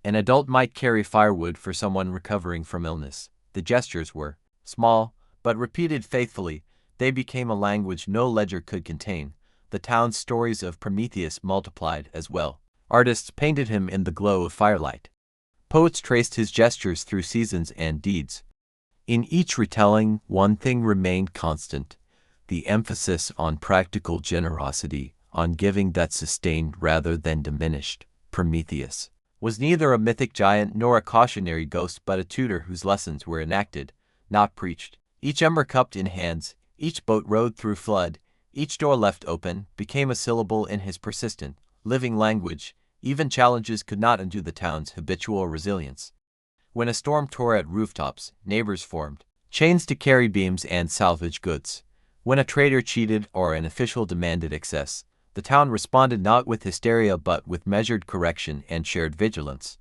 An adult might carry firewood for someone recovering from illness. The gestures were small, but repeated faithfully, they became a language no ledger could contain. The town's stories of Prometheus multiplied as well. Artists painted him in the glow of firelight. Poets traced his gestures through seasons and deeds. In each retelling, one thing remained constant: the emphasis on practical generosity, on giving that sustained rather than diminished. Prometheus was neither a mythic giant nor a cautionary ghost, but a tutor whose lessons were enacted, not preached. Each ember cupped in hands, each boat rowed through flood, each door left open, became a syllable in his persistent, living language. Even challenges could not undo the town's habitual resilience. When a storm tore at rooftops, neighbors formed chains to carry beams and salvage goods. When a trader cheated or an official demanded excess, the town responded not with hysteria but with measured correction and shared vigilance.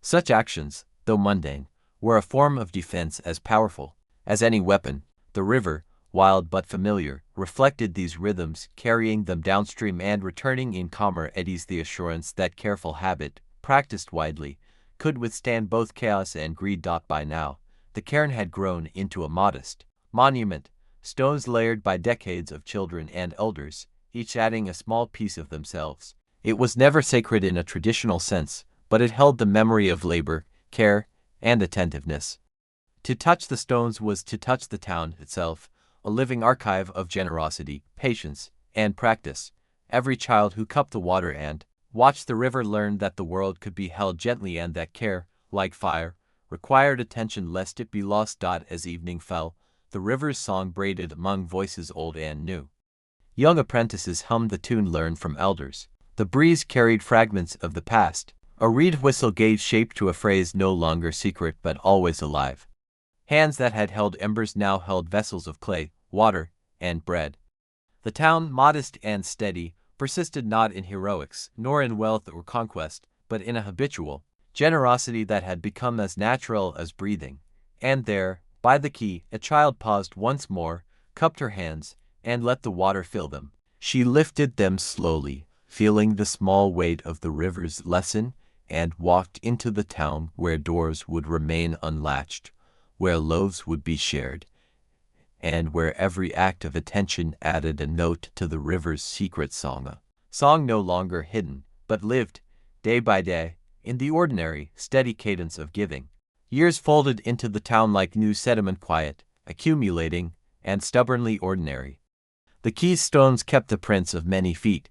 Such actions, though mundane, were a form of defense as powerful as any weapon. The river, wild but familiar, reflected these rhythms, carrying them downstream and returning in calmer eddies, the assurance that careful habit, practiced widely, could withstand both chaos and greed. By now, the cairn had grown into a modest monument, stones layered by decades of children and elders, each adding a small piece of themselves. It was never sacred in a traditional sense, but it held the memory of labor, care, and attentiveness. To touch the stones was to touch the town itself, a living archive of generosity, patience, and practice. Every child who cupped the water and watched the river learned that the world could be held gently and that care, like fire, required attention lest it be lost. As evening fell, the river's song braided among voices old and new. Young apprentices hummed the tune learned from elders. The breeze carried fragments of the past. A reed whistle gave shape to a phrase no longer secret but always alive. Hands that had held embers now held vessels of clay, water, and bread. The town, modest and steady, persisted not in heroics, nor in wealth or conquest, but in a habitual generosity that had become as natural as breathing. And there, by the quay, a child paused once more, cupped her hands, and let the water fill them. She lifted them slowly, feeling the small weight of the river's lesson, and walked into the town where doors would remain unlatched, where loaves would be shared, and where every act of attention added a note to the river's secret song, a song no longer hidden, but lived, day by day, in the ordinary, steady cadence of giving. Years folded into the town like new sediment, quiet, accumulating, and stubbornly ordinary. The quay's stones kept the prints of many feet.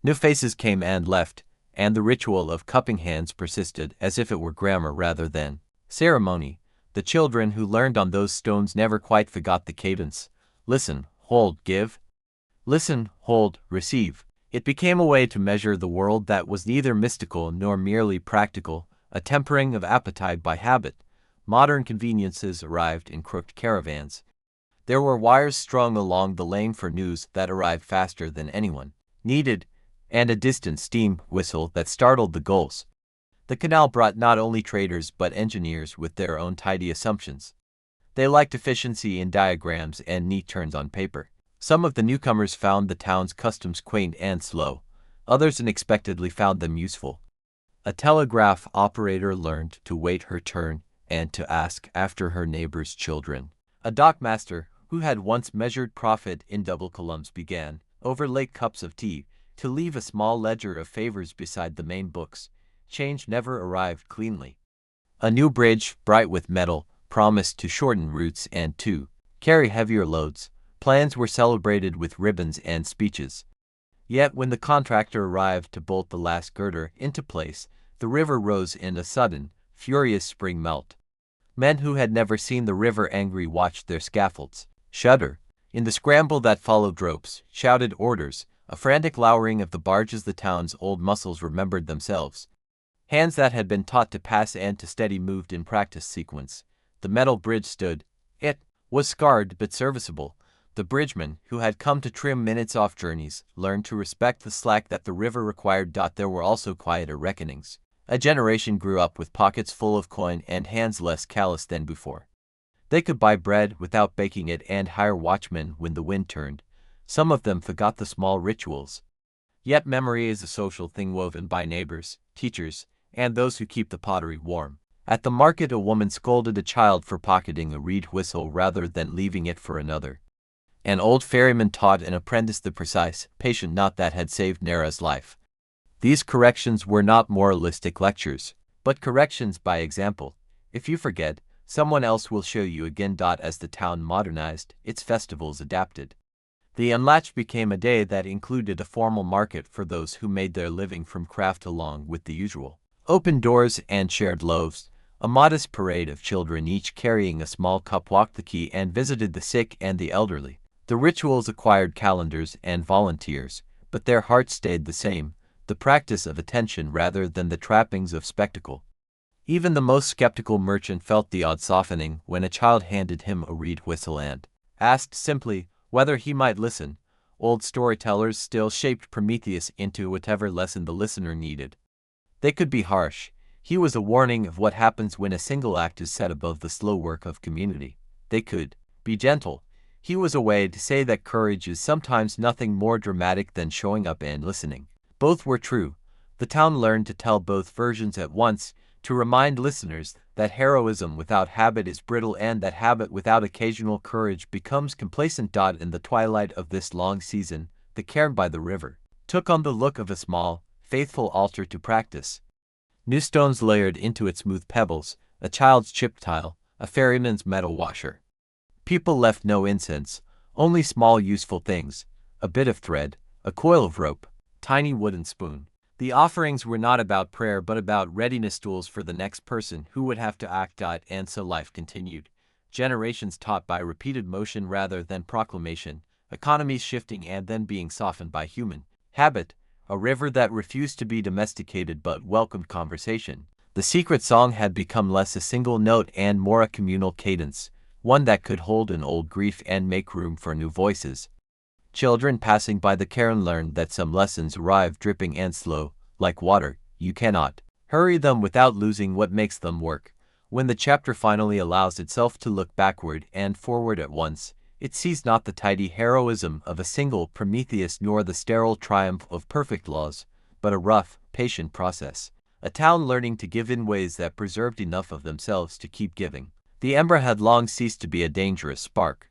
New faces came and left, and the ritual of cupping hands persisted as if it were grammar rather than ceremony. The children who learned on those stones never quite forgot the cadence. Listen, hold, give. Listen, hold, receive. It became a way to measure the world that was neither mystical nor merely practical, a tempering of appetite by habit. Modern conveniences arrived in crooked caravans. There were wires strung along the lane for news that arrived faster than anyone needed, and a distant steam whistle that startled the gulls. The canal brought not only traders but engineers with their own tidy assumptions. They liked efficiency in diagrams and neat turns on paper. Some of the newcomers found the town's customs quaint and slow. Others unexpectedly found them useful. A telegraph operator learned to wait her turn and to ask after her neighbor's children. A dockmaster, who had once measured profit in double columns, began, over late cups of tea, to leave a small ledger of favors beside the main books. Change never arrived cleanly. A new bridge, bright with metal, promised to shorten routes and to carry heavier loads. Plans were celebrated with ribbons and speeches. Yet when the contractor arrived to bolt the last girder into place, the river rose in a sudden, furious spring melt. Men who had never seen the river angry watched their scaffolds shudder. In the scramble that followed, ropes shouted orders, a frantic lowering of the barges. The town's old muscles remembered themselves. Hands that had been taught to pass and to steady moved in practice sequence. The metal bridge stood. It was scarred but serviceable. The bridgemen, who had come to trim minutes off journeys, learned to respect the slack that the river required. There were also quieter reckonings. A generation grew up with pockets full of coin and hands less callous than before. They could buy bread without baking it and hire watchmen when the wind turned. Some of them forgot the small rituals. Yet memory is a social thing woven by neighbors, teachers, and those who keep the pottery warm. At the market, a woman scolded a child for pocketing a reed whistle rather than leaving it for another. An old ferryman taught an apprentice the precise, patient knot that had saved Nera's life. These corrections were not moralistic lectures, but corrections by example. If you forget, someone else will show you again. As the town modernized, its festivals adapted. The unlatched became a day that included a formal market for those who made their living from craft, along with the usual open doors and shared loaves. A modest parade of children, each carrying a small cup, walked the quay and visited the sick and the elderly. The rituals acquired calendars and volunteers, but their hearts stayed the same, the practice of attention rather than the trappings of spectacle. Even the most skeptical merchant felt the odd softening when a child handed him a reed whistle and asked simply whether he might listen. Old storytellers still shaped Prometheus into whatever lesson the listener needed. They could be harsh. He was a warning of what happens when a single act is set above the slow work of community. They could be gentle. He was a way to say that courage is sometimes nothing more dramatic than showing up and listening. Both were true. The town learned to tell both versions at once, to remind listeners that heroism without habit is brittle and that habit without occasional courage becomes complacent. In the twilight of this long season, the cairn by the river took on the look of a small, faithful altar to practice. New stones layered into its smooth pebbles, a child's chipped tile, a ferryman's metal washer. People left no incense, only small useful things, a bit of thread, a coil of rope, tiny wooden spoon. The offerings were not about prayer but about readiness, tools for the next person who would have to act. And so life continued. Generations taught by repeated motion rather than proclamation, economies shifting and then being softened by human habit, a river that refused to be domesticated but welcomed conversation. The secret song had become less a single note and more a communal cadence, one that could hold an old grief and make room for new voices. Children passing by the cairn learned that some lessons arrive dripping and slow, like water. You cannot hurry them without losing what makes them work. When the chapter finally allows itself to look backward and forward at once, it sees not the tidy heroism of a single Prometheus nor the sterile triumph of perfect laws, but a rough, patient process. A town learning to give in ways that preserved enough of themselves to keep giving. The ember had long ceased to be a dangerous spark.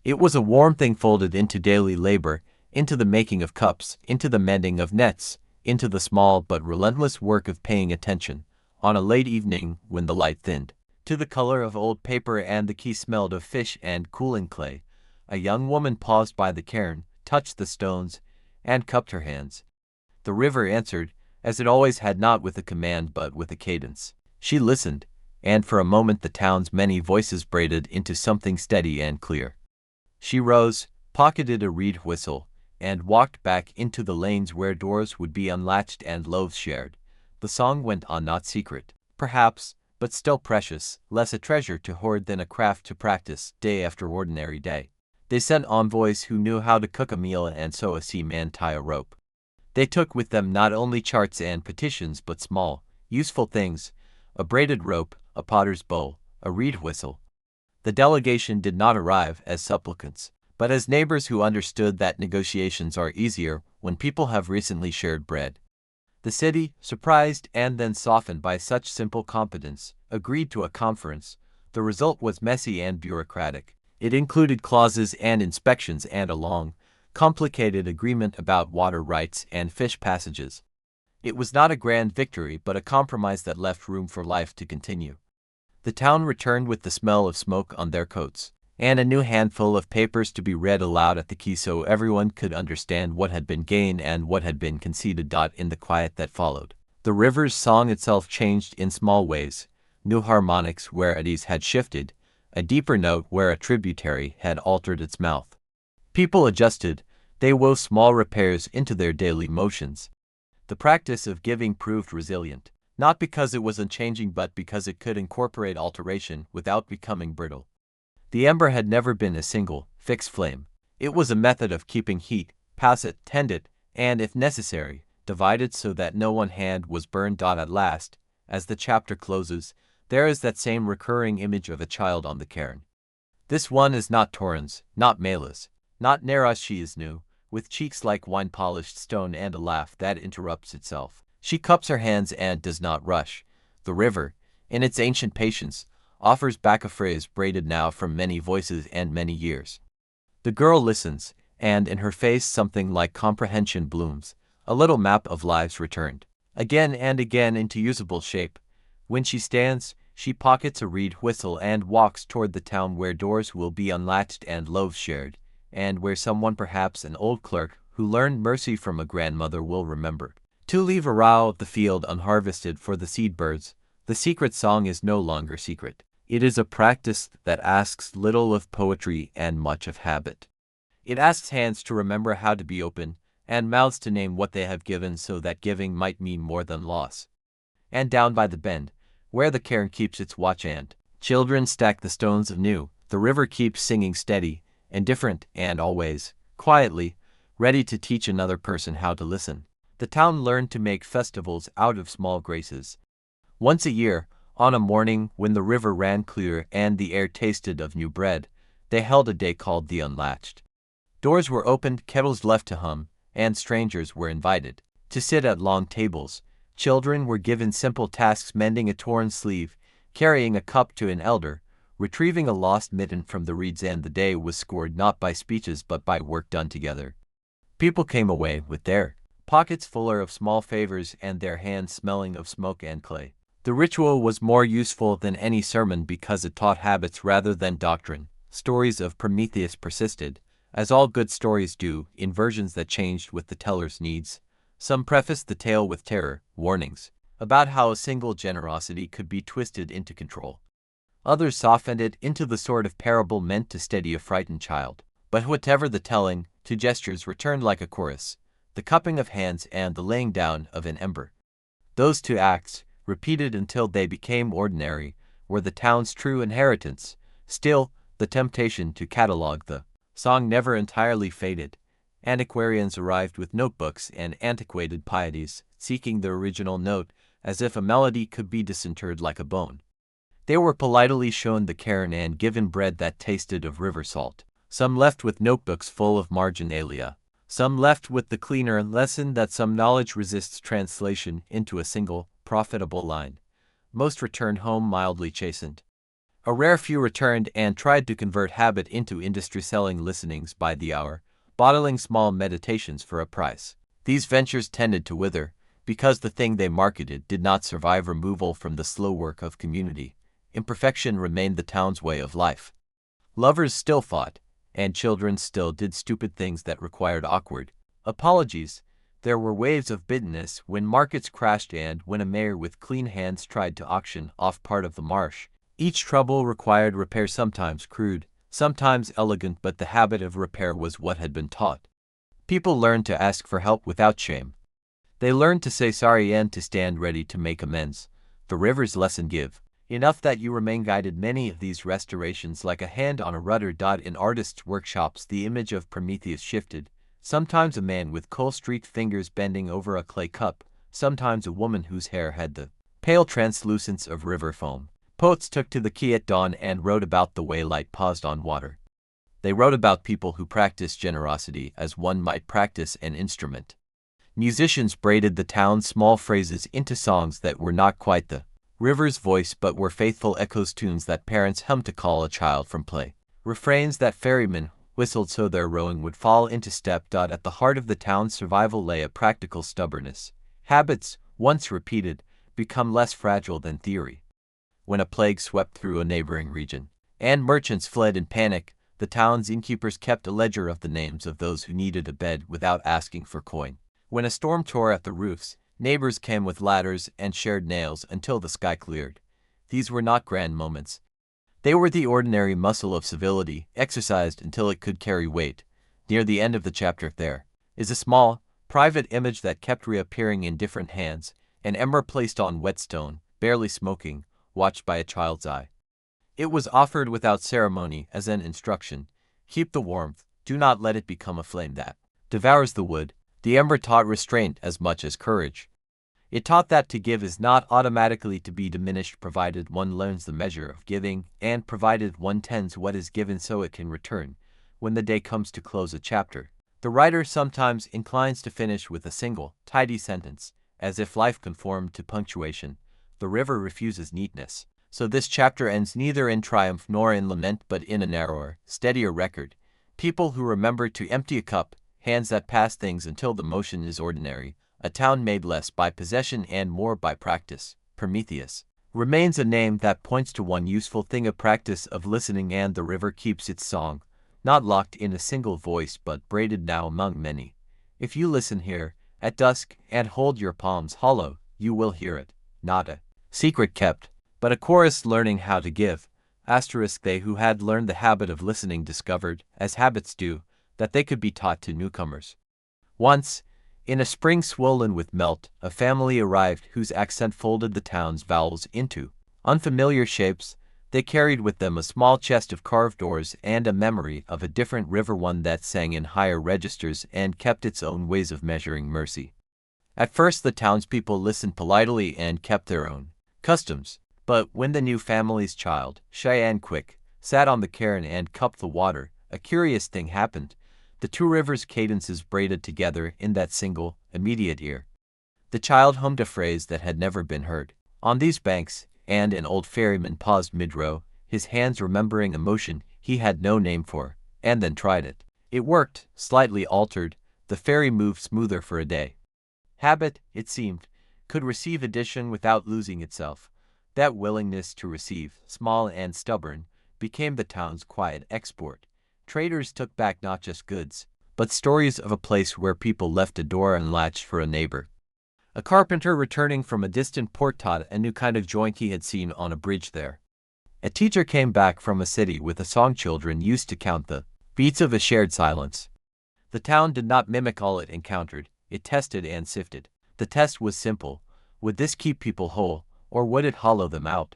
It was a warm thing folded into daily labor, into the making of cups, into the mending of nets, into the small but relentless work of paying attention, on a late evening when the light thinned, to the color of old paper and the key smelled of fish and cooling clay. A young woman paused by the cairn, touched the stones, and cupped her hands. The river answered, as it always had, not with a command but with a cadence. She listened, and for a moment the town's many voices braided into something steady and clear. She rose, pocketed a reed whistle, and walked back into the lanes where doors would be unlatched and loaves shared. The song went on, not secret, perhaps, but still precious, less a treasure to hoard than a craft to practice, day after ordinary day. They sent envoys who knew how to cook a meal and sew a seaman tie a rope. They took with them not only charts and petitions but small, useful things, a braided rope, a potter's bowl, a reed whistle. The delegation did not arrive as supplicants, but as neighbors who understood that negotiations are easier when people have recently shared bread. The city, surprised and then softened by such simple competence, agreed to a conference. The result was messy and bureaucratic. It included clauses and inspections and a long, complicated agreement about water rights and fish passages. It was not a grand victory but a compromise that left room for life to continue. The town returned with the smell of smoke on their coats, and a new handful of papers to be read aloud at the key so everyone could understand what had been gained and what had been conceded. In the quiet that followed, the river's song itself changed in small ways. New harmonics where eddies had shifted, a deeper note where a tributary had altered its mouth. People adjusted, they wove small repairs into their daily motions. The practice of giving proved resilient, not because it was unchanging but because it could incorporate alteration without becoming brittle. The ember had never been a single, fixed flame. It was a method of keeping heat, pass it, tend it, and, if necessary, divide it so that no one hand was burned. At last, as the chapter closes, there is that same recurring image of a child on the cairn. This one is not Torrens, not Melas, not Neras. She is new, with cheeks like wine-polished stone and a laugh that interrupts itself. She cups her hands and does not rush. The river, in its ancient patience, offers back a phrase braided now from many voices and many years. The girl listens, and in her face something like comprehension blooms, a little map of lives returned, again and again into usable shape. When she stands, she pockets a reed whistle and walks toward the town where doors will be unlatched and loaves shared, and where someone, perhaps an old clerk, who learned mercy from a grandmother, will remember to leave a row of the field unharvested for the seed birds. The secret song is no longer secret. It is a practice that asks little of poetry and much of habit. It asks hands to remember how to be open, and mouths to name what they have given so that giving might mean more than loss. And down by the bend, where the cairn keeps its watch and children stack the stones anew, the river keeps singing steady, indifferent, and always, quietly, ready to teach another person how to listen. The town learned to make festivals out of small graces. Once a year, on a morning when the river ran clear and the air tasted of new bread, they held a day called the Unlatched. Doors were opened, kettles left to hum, and strangers were invited to sit at long tables. Children were given simple tasks: mending a torn sleeve, carrying a cup to an elder, retrieving a lost mitten from the reeds, and the day was scored not by speeches but by work done together. People came away with their pockets fuller of small favors and their hands smelling of smoke and clay. The ritual was more useful than any sermon because it taught habits rather than doctrine. Stories of Prometheus persisted, as all good stories do, in versions that changed with the teller's needs. Some prefaced the tale with terror warnings about how a single generosity could be twisted into control. Others softened it into the sort of parable meant to steady a frightened child. But whatever the telling, two gestures returned like a chorus: the cupping of hands and the laying down of an ember. Those two acts, repeated until they became ordinary, were the town's true inheritance. Still, the temptation to catalogue the song never entirely faded. Antiquarians arrived with notebooks and antiquated pieties, seeking the original note, as if a melody could be disinterred like a bone. They were politely shown the cairn and given bread that tasted of river salt. Some left with notebooks full of marginalia. Some left with the cleaner lesson that some knowledge resists translation into a single, profitable line. Most returned home mildly chastened. A rare few returned and tried to convert habit into industry, selling listenings by the hour, bottling small meditations for a price. These ventures tended to wither, because the thing they marketed did not survive removal from the slow work of community. Imperfection remained the town's way of life. Lovers still fought, and children still did stupid things that required awkward apologies. There were waves of bitterness when markets crashed and when a mayor with clean hands tried to auction off part of the marsh. Each trouble required repair, sometimes crude, sometimes elegant, but the habit of repair was what had been taught. People learned to ask for help without shame. They learned to say sorry and to stand ready to make amends. The river's lesson: give enough that you remain guided. Many of these restorations, like a hand on a rudder. In artists' workshops, the image of Prometheus shifted. Sometimes a man with coal-streaked fingers bending over a clay cup, sometimes a woman whose hair had the pale translucence of river foam. Poets took to the quay at dawn and wrote about the way light paused on water. They wrote about people who practiced generosity as one might practice an instrument. Musicians braided the town's small phrases into songs that were not quite the river's voice but were faithful echoes, tunes that parents hummed to call a child from play, refrains that ferrymen whistled so their rowing would fall into step. At the heart of the town's survival lay a practical stubbornness. Habits, once repeated, become less fragile than theory. When a plague swept through a neighboring region, and merchants fled in panic, the town's innkeepers kept a ledger of the names of those who needed a bed without asking for coin. When a storm tore at the roofs, neighbors came with ladders and shared nails until the sky cleared. These were not grand moments. They were the ordinary muscle of civility, exercised until it could carry weight. Near the end of the chapter there is a small, private image that kept reappearing in different hands, an ember placed on wet stone, barely smoking, watched by a child's eye. It was offered without ceremony as an instruction: keep the warmth, do not let it become a flame that devours the wood. The ember taught restraint as much as courage. It taught that to give is not automatically to be diminished, provided one learns the measure of giving, and provided one tends what is given so it can return. When the day comes to close a chapter, the writer sometimes inclines to finish with a single, tidy sentence, as if life conformed to punctuation. The river refuses neatness, so this chapter ends neither in triumph nor in lament but in a narrower, steadier record. People who remember to empty a cup, hands that pass things until the motion is ordinary, a town made less by possession and more by practice. Prometheus remains a name that points to one useful thing: a practice of listening, and the river keeps its song, not locked in a single voice but braided now among many. If you listen here, at dusk, and hold your palms hollow, you will hear it, not a secret kept, but a chorus learning how to give. They who had learned the habit of listening discovered, as habits do, that they could be taught to newcomers. Once, in a spring swollen with melt, a family arrived whose accent folded the town's vowels into unfamiliar shapes. They carried with them a small chest of carved oars and a memory of a different river, one that sang in higher registers and kept its own ways of measuring mercy. At first the townspeople listened politely and kept their own customs, but when the new family's child, shy and quick, sat on the cairn and cupped the water, a curious thing happened. The two rivers' cadences braided together in that single, immediate ear. The child hummed a phrase that had never been heard. On these banks, and an old ferryman paused mid-row, his hands remembering a motion he had no name for, and then tried it. It worked, slightly altered, the ferry moved smoother for a day. Habit, it seemed, could receive addition without losing itself. That willingness to receive, small and stubborn, became the town's quiet export. Traders took back not just goods, but stories of a place where people left a door unlatched for a neighbor. A carpenter returning from a distant port taught a new kind of joint he had seen on a bridge there. A teacher came back from a city with a song children used to count the beats of a shared silence. The town did not mimic all it encountered, it tested and sifted. The test was simple. Would this keep people whole, or would it hollow them out?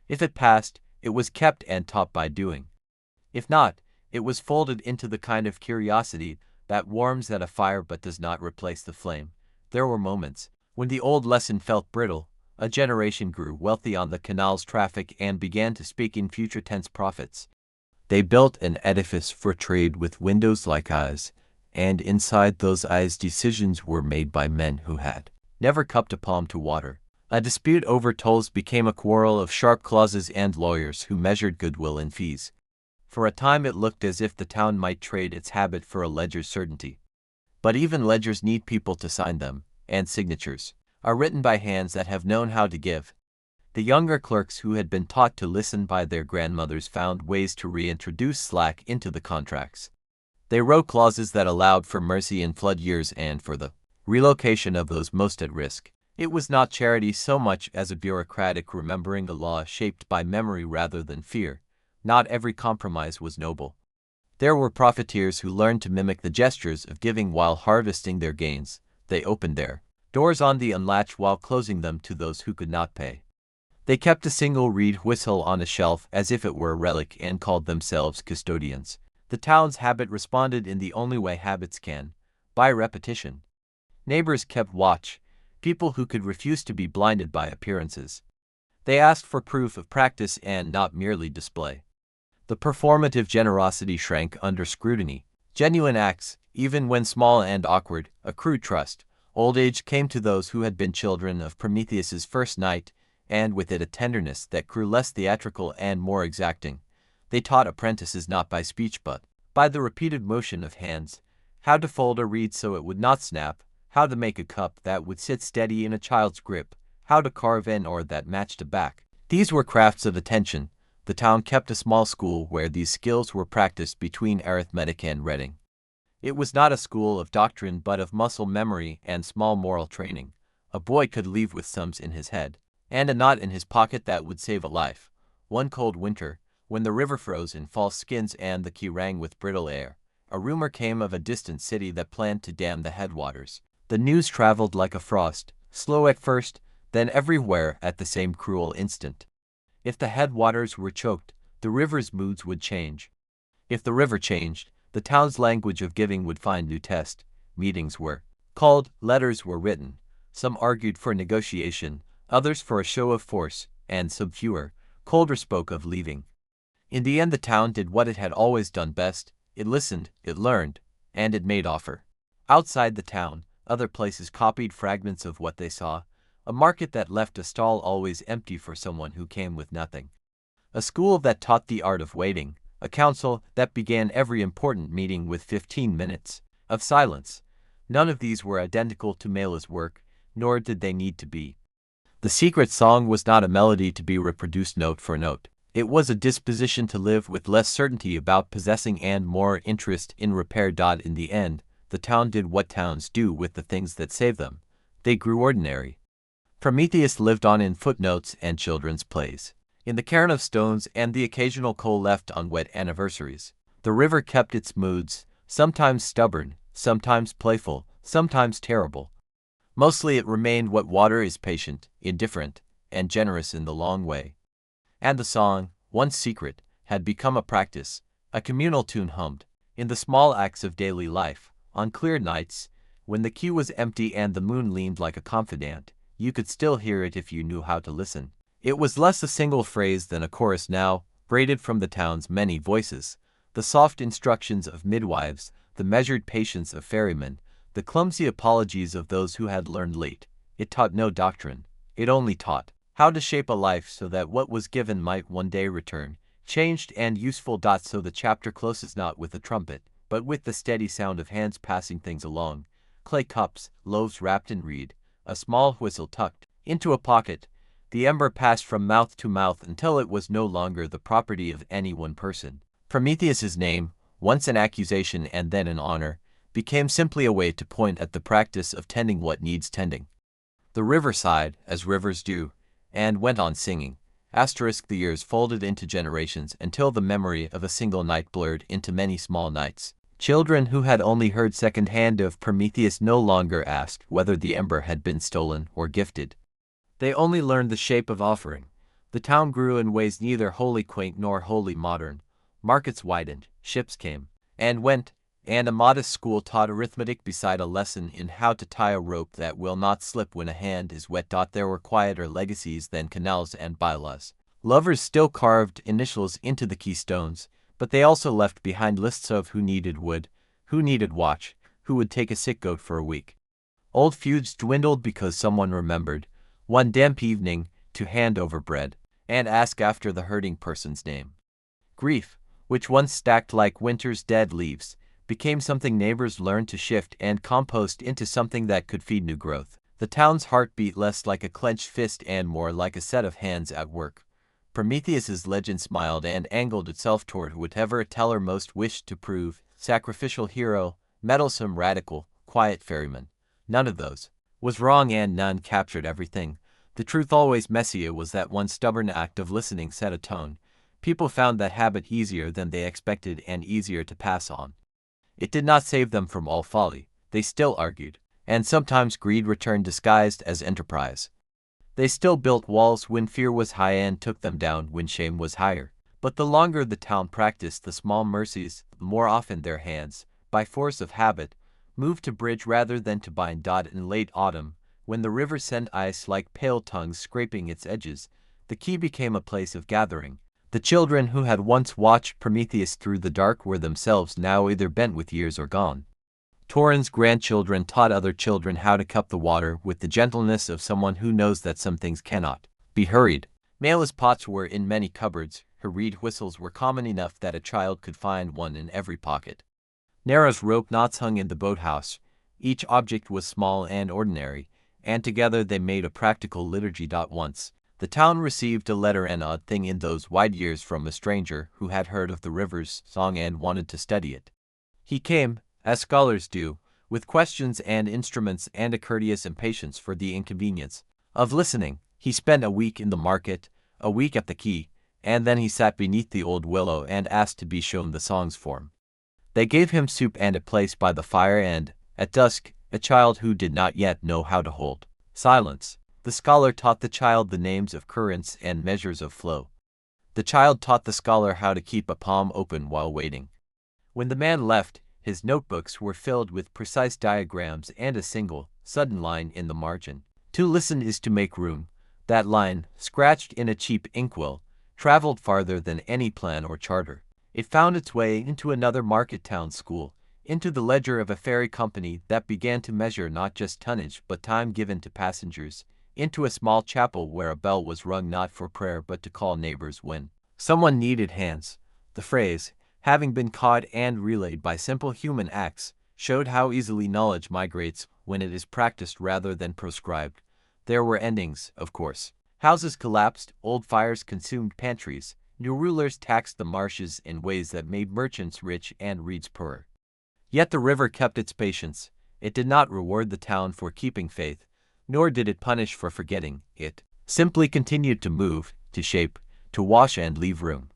If it passed, it was kept and taught by doing. If not, it was folded into the kind of curiosity that warms at a fire but does not replace the flame. There were moments when the old lesson felt brittle. A generation grew wealthy on the canal's traffic and began to speak in future tense profits. They built an edifice for trade with windows like eyes, and inside those eyes decisions were made by men who had never cupped a palm to water. A dispute over tolls became a quarrel of sharp clauses and lawyers who measured goodwill in fees. For a time it looked as if the town might trade its habit for a ledger's certainty. But even ledgers need people to sign them, and signatures are written by hands that have known how to give. The younger clerks who had been taught to listen by their grandmothers found ways to reintroduce slack into the contracts. They wrote clauses that allowed for mercy in flood years and for the relocation of those most at risk. It was not charity so much as a bureaucratic remembering the law shaped by memory rather than fear. Not every compromise was noble. There were profiteers who learned to mimic the gestures of giving while harvesting their gains. They opened their doors on the unlatched while closing them to those who could not pay. They kept a single reed whistle on a shelf as if it were a relic and called themselves custodians. The town's habit responded in the only way habits can, by repetition. Neighbors kept watch, people who could refuse to be blinded by appearances. They asked for proof of practice and not merely display. The performative generosity shrank under scrutiny. Genuine acts, even when small and awkward, accrued trust. Old age came to those who had been children of Prometheus's first night, and with it a tenderness that grew less theatrical and more exacting. They taught apprentices not by speech but by the repeated motion of hands, how to fold a reed so it would not snap, how to make a cup that would sit steady in a child's grip, how to carve an oar that matched a back. These were crafts of attention. The town kept a small school where these skills were practiced between arithmetic and reading. It was not a school of doctrine but of muscle memory and small moral training. A boy could leave with sums in his head, and a knot in his pocket that would save a life. One cold winter, when the river froze in false skins and the quay rang with brittle air, a rumor came of a distant city that planned to dam the headwaters. The news traveled like a frost, slow at first, then everywhere at the same cruel instant. If the headwaters were choked, the river's moods would change. If the river changed, the town's language of giving would find new test. Meetings were called, letters were written. Some argued for negotiation, others for a show of force, and some fewer, colder spoke of leaving. In the end the town did what it had always done best. It listened, it learned, and it made offer. Outside the town, other places copied fragments of what they saw. A market that left a stall always empty for someone who came with nothing. A school that taught the art of waiting. A council that began every important meeting with 15 minutes of silence. None of these were identical to Mela's work, nor did they need to be. The secret song was not a melody to be reproduced note for note. It was a disposition to live with less certainty about possessing and more interest in repair. In the end, the town did what towns do with the things that save them. They grew ordinary. Prometheus lived on in footnotes and children's plays, in the cairn of stones and the occasional coal left on wet anniversaries. The river kept its moods, sometimes stubborn, sometimes playful, sometimes terrible. Mostly it remained what water is, patient, indifferent, and generous in the long way. And the song, once secret, had become a practice, a communal tune hummed, in the small acts of daily life. On clear nights, when the quay was empty and the moon leaned like a confidant, you could still hear it if you knew how to listen. It was less a single phrase than a chorus now, braided from the town's many voices, the soft instructions of midwives, the measured patience of ferrymen, the clumsy apologies of those who had learned late. It taught no doctrine. It only taught how to shape a life so that what was given might one day return, changed and useful. So the chapter closes not with a trumpet, but with the steady sound of hands passing things along, clay cups, loaves wrapped in reed, a small whistle tucked into a pocket. The ember passed from mouth to mouth until it was no longer the property of any one person. Prometheus's name, once an accusation and then an honor, became simply a way to point at the practice of tending what needs tending. The river sighed, as rivers do, and went on singing. The years folded into generations until the memory of a single night blurred into many small nights. Children who had only heard second-hand of Prometheus no longer asked whether the ember had been stolen or gifted. They only learned the shape of offering. The town grew in ways neither wholly quaint nor wholly modern. Markets widened, ships came and went, and a modest school taught arithmetic beside a lesson in how to tie a rope that will not slip when a hand is wet. There were quieter legacies than canals and bylaws. Lovers still carved initials into the keystones, but they also left behind lists of who needed wood, who needed watch, who would take a sick goat for a week. Old feuds dwindled because someone remembered, one damp evening, to hand over bread and ask after the hurting person's name. Grief, which once stacked like winter's dead leaves, became something neighbors learned to shift and compost into something that could feed new growth. The town's heart beat less like a clenched fist and more like a set of hands at work. Prometheus's legend smiled and angled itself toward whatever a teller most wished to prove: sacrificial hero, meddlesome radical, quiet ferryman. None of those was wrong and none captured everything. The truth, always messy, was that one stubborn act of listening set a tone. People found that habit easier than they expected and easier to pass on. It did not save them from all folly. They still argued, and sometimes greed returned disguised as enterprise. They still built walls when fear was high and took them down when shame was higher. But the longer the town practiced the small mercies, the more often their hands, by force of habit, moved to bridge rather than to bind. In late autumn, when the river sent ice like pale tongues scraping its edges, the quay became a place of gathering. The children who had once watched Prometheus through the dark were themselves now either bent with years or gone. Torin's grandchildren taught other children how to cup the water with the gentleness of someone who knows that some things cannot be hurried. Maila's pots were in many cupboards. Her reed whistles were common enough that a child could find one in every pocket. Nara's rope knots hung in the boathouse. Each object was small and ordinary, and together they made a practical liturgy. Once the town received a letter, an odd thing in those wide years, from a stranger who had heard of the river's song and wanted to study it. He came, as scholars do, with questions and instruments and a courteous impatience for the inconvenience of listening. He spent a week in the market, a week at the quay, and then he sat beneath the old willow and asked to be shown the song's form. They gave him soup and a place by the fire, and, at dusk, a child who did not yet know how to hold silence. The scholar taught the child the names of currents and measures of flow. The child taught the scholar how to keep a palm open while waiting. When the man left, his notebooks were filled with precise diagrams and a single, sudden line in the margin. To listen is to make room. That line, scratched in a cheap inkwell, traveled farther than any plan or charter. It found its way into another market town school, into the ledger of a ferry company that began to measure not just tonnage but time given to passengers, into a small chapel where a bell was rung not for prayer but to call neighbors when someone needed hands. The phrase, having been caught and relayed by simple human acts, showed how easily knowledge migrates when it is practiced rather than proscribed. There were endings, of course. Houses collapsed, old fires consumed pantries, new rulers taxed the marshes in ways that made merchants rich and reeds poor. Yet the river kept its patience. It did not reward the town for keeping faith, nor did it punish for forgetting. It simply continued to move, to shape, to wash and leave room.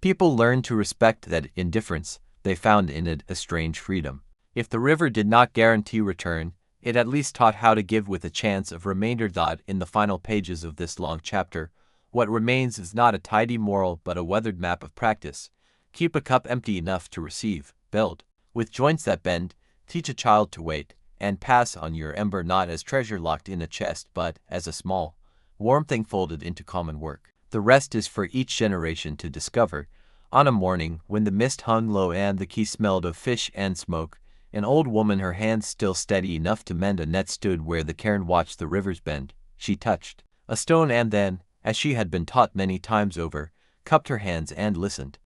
People learned to respect that indifference. They found in it a strange freedom. If the river did not guarantee return, it at least taught how to give with a chance of remainder. In the final pages of this long chapter, what remains is not a tidy moral but a weathered map of practice. Keep a cup empty enough to receive, build, with joints that bend, teach a child to wait, and pass on your ember not as treasure locked in a chest but as a small, warm thing folded into common work. The rest is for each generation to discover. On a morning, when the mist hung low and the quay smelled of fish and smoke, an old woman, her hands still steady enough to mend a net, stood where the cairn watched the rivers bend. She touched a stone and then, as she had been taught many times over, cupped her hands and listened.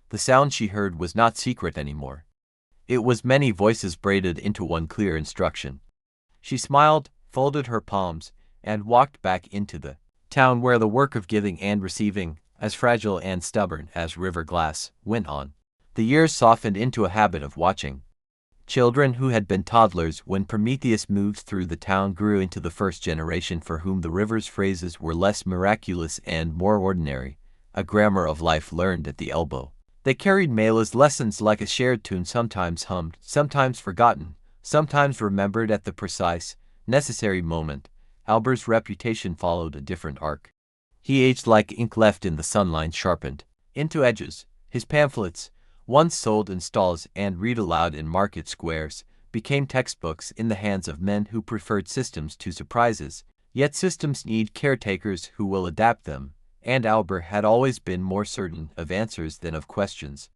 The sound she heard was not secret anymore. It was many voices braided into one clear instruction. She smiled, folded her palms, and walked back into the town where the work of giving and receiving, as fragile and stubborn as river glass, went on. The years softened into a habit of watching. Children who had been toddlers when Prometheus moved through the town grew into the first generation for whom the river's phrases were less miraculous and more ordinary, a grammar of life learned at the elbow. They carried Mela's lessons like a shared tune, sometimes hummed, sometimes forgotten, sometimes remembered at the precise, necessary moment. Albert's reputation followed a different arc. He aged like ink left in the sunlight, sharpened into edges. His pamphlets, once sold in stalls and read aloud in market squares, became textbooks in the hands of men who preferred systems to surprises. Yet systems need caretakers who will adapt them, and Albert had always been more certain of answers than of questions.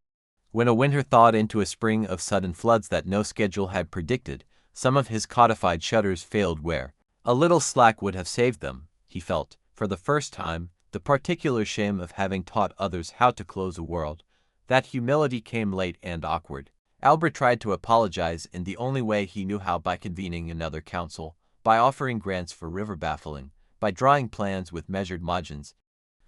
When a winter thawed into a spring of sudden floods that no schedule had predicted, some of his codified shutters failed where a little slack would have saved them. He felt, for the first time, the particular shame of having taught others how to close a world. That humility came late and awkward. Albert tried to apologize in the only way he knew how, by convening another council, by offering grants for river baffling, by drawing plans with measured margins.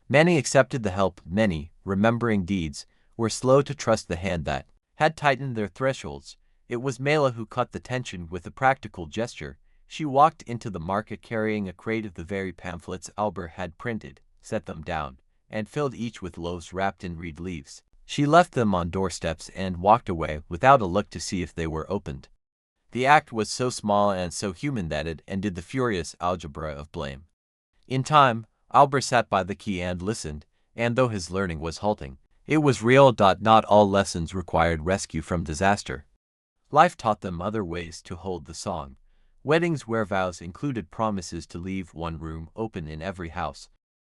Many accepted the help, many, remembering deeds, were slow to trust the hand that had tightened their thresholds. It was Mela who cut the tension with a practical gesture. She walked into the market carrying a crate of the very pamphlets Albert had printed, set them down, and filled each with loaves wrapped in reed leaves. She left them on doorsteps and walked away without a look to see if they were opened. The act was so small and so human that it ended the furious algebra of blame. In time, Albert sat by the quay and listened, and though his learning was halting, it was real. Not all lessons required rescue from disaster. Life taught them other ways to hold the song. Weddings where vows included promises to leave one room open in every house.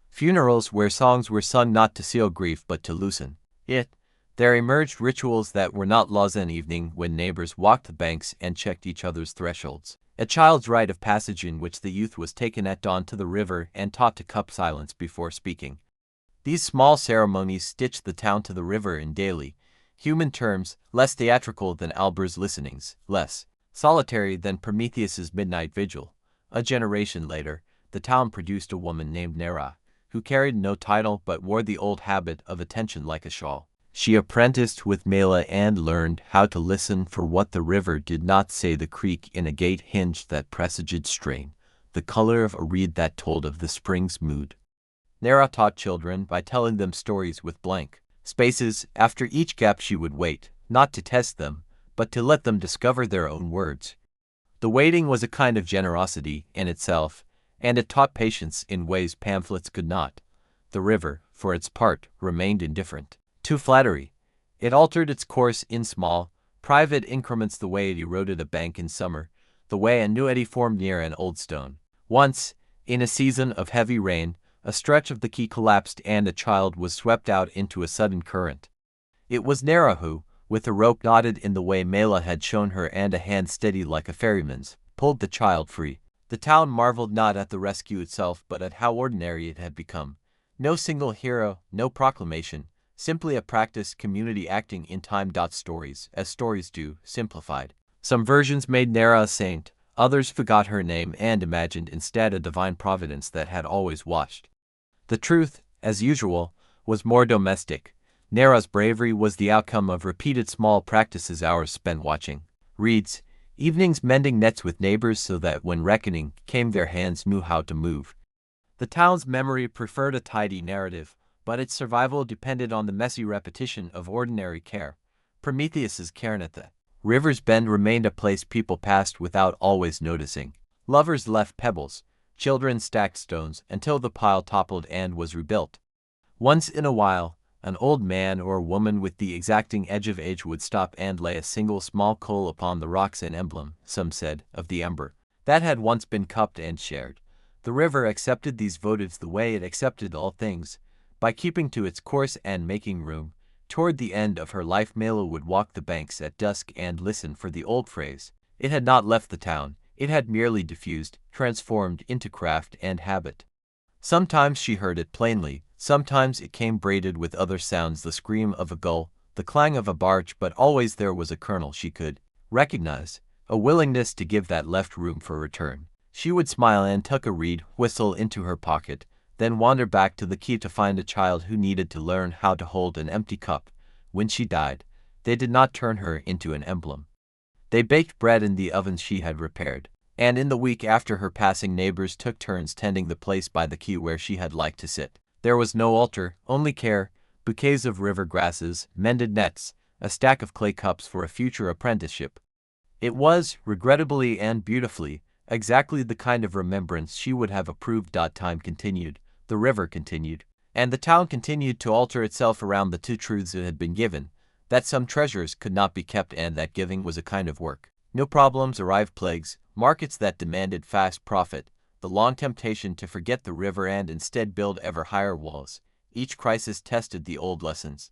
Funerals where songs were sung not to seal grief but to loosen it. There emerged rituals that were not laws. An evening when neighbors walked the banks and checked each other's thresholds. A child's rite of passage in which the youth was taken at dawn to the river and taught to cup silence before speaking. These small ceremonies stitched the town to the river in daily, human terms, less theatrical than Albert's listenings, less solitary than Prometheus's midnight vigil. A generation later, the town produced a woman named Nera, who carried no title but wore the old habit of attention like a shawl. She apprenticed with Mela and learned how to listen for what the river did not say, the creak in a gate hinge that presaged strain, the color of a reed that told of the spring's mood. Nera taught children by telling them stories with blank spaces. After each gap she would wait, not to test them, but to let them discover their own words. The waiting was a kind of generosity in itself, and it taught patience in ways pamphlets could not. The river, for its part, remained indifferent to flattery. It altered its course in small, private increments, the way it eroded a bank in summer, the way a new eddy formed near an old stone. Once, in a season of heavy rain, a stretch of the quay collapsed and a child was swept out into a sudden current. It was Nera who, with a rope knotted in the way Mela had shown her and a hand steady like a ferryman's, pulled the child free. The town marveled not at the rescue itself but at how ordinary it had become. No single hero, no proclamation, simply a practiced community acting in time. Stories, as stories do, simplified. Some versions made Nera a saint, others forgot her name and imagined instead a divine providence that had always watched. The truth, as usual, was more domestic. Nera's bravery was the outcome of repeated small practices, hours spent watching reeds, evenings mending nets with neighbors so that when reckoning came their hands knew how to move. The town's memory preferred a tidy narrative, but its survival depended on the messy repetition of ordinary care. Prometheus's cairn at the river's bend remained a place people passed without always noticing. Lovers left pebbles, children stacked stones until the pile toppled and was rebuilt. Once in a while, an old man or woman with the exacting edge of age would stop and lay a single small coal upon the rocks, an emblem, some said, of the ember that had once been cupped and shared. The river accepted these votives the way it accepted all things, By keeping to its course and making room, toward the end of her life Mela would walk the banks at dusk and listen for the old phrase. It had not left the town, it had merely diffused, transformed into craft and habit. Sometimes she heard it plainly, sometimes it came braided with other sounds, the scream of a gull, the clang of a barge, but always there was a kernel she could recognize, a willingness to give that left room for return. She would smile and tuck a reed whistle into her pocket, then wander back to the quay to find a child who needed to learn how to hold an empty cup. When she died, they did not turn her into an emblem. They baked bread in the ovens she had repaired, and in the week after her passing neighbors took turns tending the place by the quay where she had liked to sit. There was no altar, only care, bouquets of river grasses, mended nets, a stack of clay cups for a future apprenticeship. It was, regrettably and beautifully, exactly the kind of remembrance she would have approved. Time continued, the river continued, and the town continued to alter itself around the two truths it had been given, that some treasures could not be kept and that giving was a kind of work. New problems arrived, plagues, markets that demanded fast profit, the long temptation to forget the river and instead build ever higher walls. Each crisis tested the old lessons.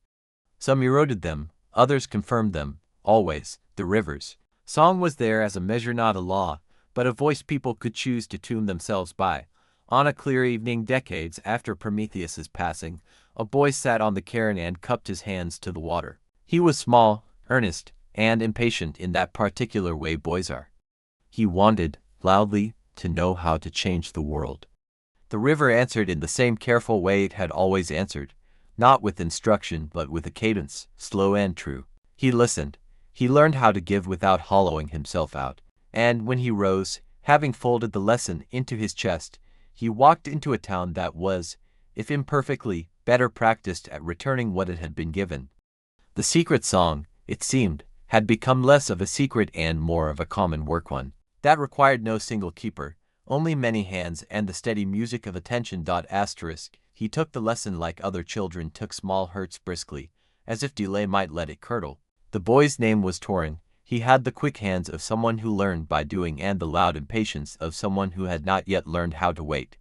Some eroded them, others confirmed them. Always, the river's song was there as a measure, not a law, but a voice people could choose to tune themselves by. On a clear evening decades after Prometheus's passing, a boy sat on the cairn and cupped his hands to the water. He was small, earnest, and impatient in that particular way boys are. He wanted, loudly, to know how to change the world. The river answered in the same careful way it had always answered, not with instruction but with a cadence, slow and true. He listened. He learned how to give without hollowing himself out, and when he rose, having folded the lesson into his chest, he walked into a town that was, if imperfectly, better practiced at returning what it had been given. The secret song, it seemed, had become less of a secret and more of a common work, one that required no single keeper, only many hands and the steady music of attention. He took the lesson like other children took small hurts briskly, as if delay might let it curdle. The boy's name was Torin. He had the quick hands of someone who learned by doing and the loud impatience of someone who had not yet learned how to wait.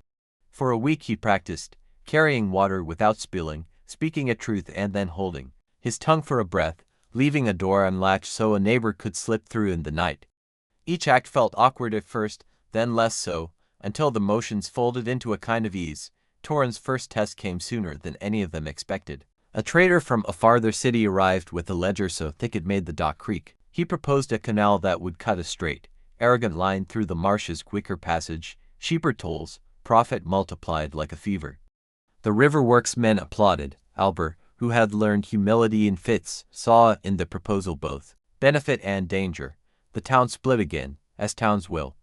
For a week he practiced, carrying water without spilling, speaking a truth and then holding his tongue for a breath, leaving a door unlatched so a neighbor could slip through in the night. Each act felt awkward at first, then less so, until the motions folded into a kind of ease. Torin's first test came sooner than any of them expected. A trader from a farther city arrived with a ledger so thick it made the dock creak. He proposed a canal that would cut a straight, arrogant line through the marshes, quicker passage, cheaper tolls, profit multiplied like a fever. The river works men applauded. Albert, who had learned humility in fits, saw in the proposal both benefit and danger. The town split again, as towns will.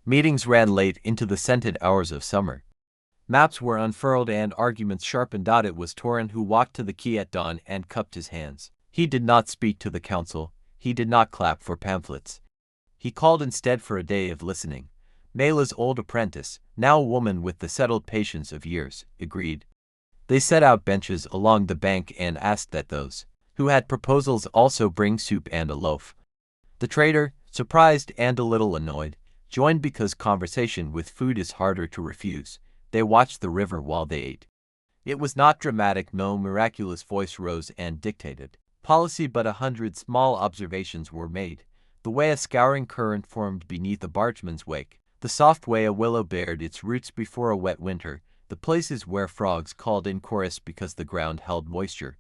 Meetings ran late into the scented hours of summer. Maps were unfurled and arguments sharpened. It was Torin who walked to the quay at dawn and cupped his hands. He did not speak to the council. He did not clap for pamphlets. He called instead for a day of listening. Mela's old apprentice, now a woman with the settled patience of years, agreed. They set out benches along the bank and asked that those who had proposals also bring soup and a loaf. The trader, surprised and a little annoyed, joined because conversation with food is harder to refuse. They watched the river while they ate. It was not dramatic, no miraculous voice rose and dictated policy, but 100 small observations were made. The way a scouring current formed beneath a bargeman's wake, the soft way a willow bared its roots before a wet winter, the places where frogs called in chorus because the ground held moisture.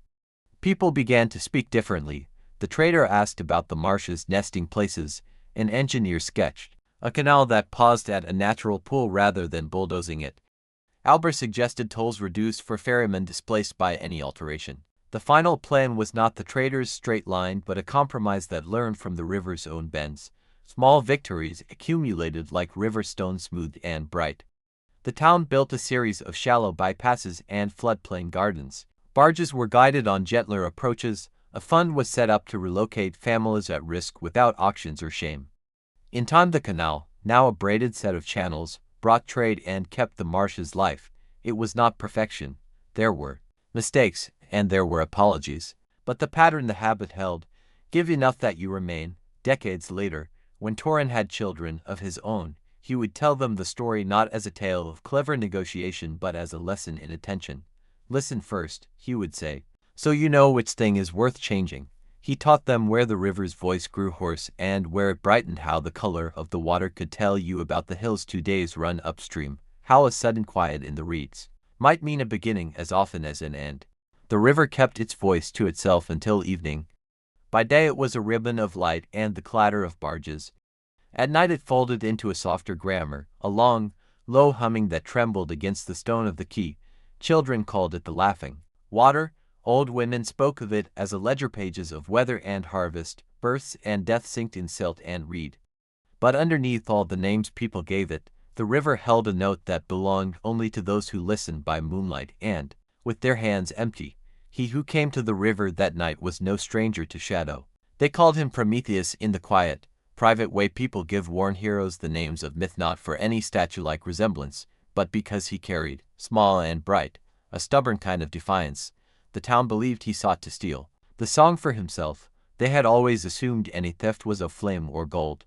People began to speak differently. The trader asked about the marshes' nesting places. An engineer sketched a canal that paused at a natural pool rather than bulldozing it. Albert suggested tolls reduced for ferrymen displaced by any alteration. The final plan was not the trader's straight line but a compromise that learned from the river's own bends. Small victories accumulated like river stones, smooth and bright. The town built a series of shallow bypasses and floodplain gardens. Barges were guided on gentler approaches. A fund was set up to relocate families at risk without auctions or shame. In time the canal, now a braided set of channels, brought trade and kept the marshes life. It was not perfection. There were mistakes, and there were apologies. But the pattern, the habit held. Give enough that you remain. Decades later, when Torin had children of his own, he would tell them the story not as a tale of clever negotiation but as a lesson in attention. Listen first, he would say, so you know which thing is worth changing. He taught them where the river's voice grew hoarse and where it brightened, how the color of the water could tell you about the hills 2 days run upstream, how a sudden quiet in the reeds might mean a beginning as often as an end. The river kept its voice to itself until evening. By day it was a ribbon of light and the clatter of barges. At night it folded into a softer grammar, a long, low humming that trembled against the stone of the quay. Children called it the laughing water. Old women spoke of it as a ledger, pages of weather and harvest, births and death synced in silt and reed. But underneath all the names people gave it, the river held a note that belonged only to those who listened by moonlight and, with their hands empty, he who came to the river that night was no stranger to shadow. They called him Prometheus in the quiet, private way people give worn heroes the names of myth, not for any statue-like resemblance, but because he carried, small and bright, a stubborn kind of defiance. The town believed he sought to steal the song for himself. They had always assumed any theft was of flame or gold.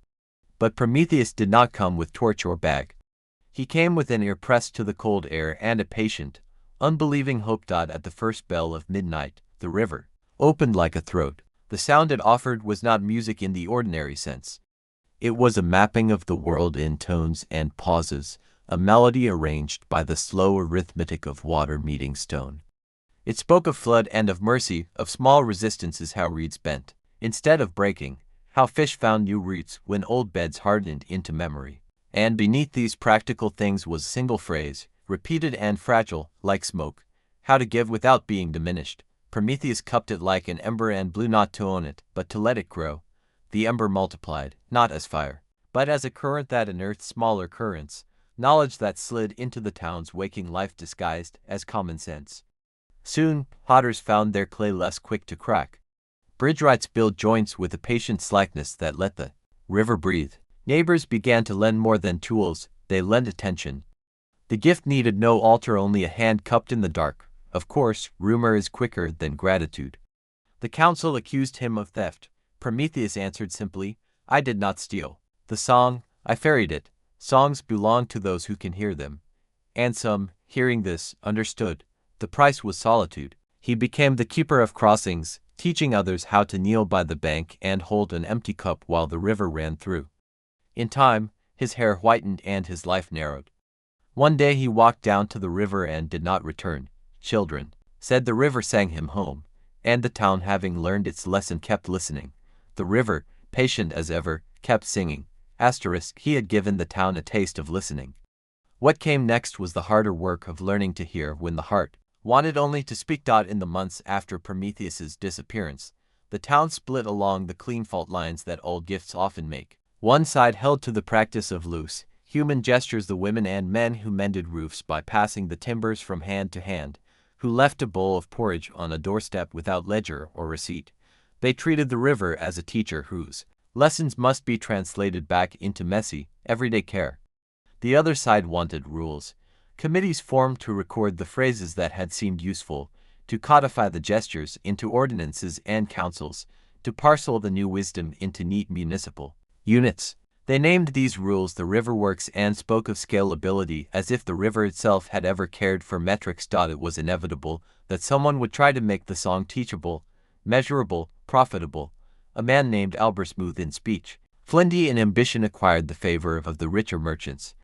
But Prometheus did not come with torch or bag. He came with an ear pressed to the cold air and a patient, unbelieving hope. At the first bell of midnight, the river opened like a throat. The sound it offered was not music in the ordinary sense. It was a mapping of the world in tones and pauses, a melody arranged by the slow arithmetic of water meeting stone. It spoke of flood and of mercy, of small resistances, how reeds bent instead of breaking, how fish found new roots when old beds hardened into memory. And beneath these practical things was a single phrase, repeated and fragile, like smoke, how to give without being diminished. Prometheus cupped it like an ember and blew, not to own it, but to let it grow. The ember multiplied, not as fire, but as a current that unearthed smaller currents, knowledge that slid into the town's waking life disguised as common sense. Soon, potters found their clay less quick to crack. Bridgewrights built joints with a patient slackness that let the river breathe. Neighbors began to lend more than tools, they lent attention. The gift needed no altar, only a hand cupped in the dark. Of course, rumor is quicker than gratitude. The council accused him of theft. Prometheus answered simply, I did not steal the song, I ferried it. Songs belong to those who can hear them. And some, hearing this, understood. The price was solitude. He became the keeper of crossings, teaching others how to kneel by the bank and hold an empty cup while the river ran through. In time, his hair whitened and his life narrowed. One day he walked down to the river and did not return. Children said the river sang him home, and the town, having learned its lesson, kept listening. The river, patient as ever, kept singing. He had given the town a taste of listening. What came next was the harder work of learning to hear when the heart wanted only to speak. In the months after Prometheus's disappearance, the town split along the clean fault lines that old gifts often make. One side held to the practice of loose, human gestures, the women and men who mended roofs by passing the timbers from hand to hand, who left a bowl of porridge on a doorstep without ledger or receipt. They treated the river as a teacher whose lessons must be translated back into messy, everyday care. The other side wanted rules. Committees formed to record the phrases that had seemed useful, to codify the gestures into ordinances and councils, to parcel the new wisdom into neat municipal units. They named these rules the river works and spoke of scalability as if the river itself had ever cared for metrics. It was inevitable that someone would try to make the song teachable, measurable, profitable. A man named Albert, smooth in speech, flinty in ambition, acquired the favor of the richer merchants.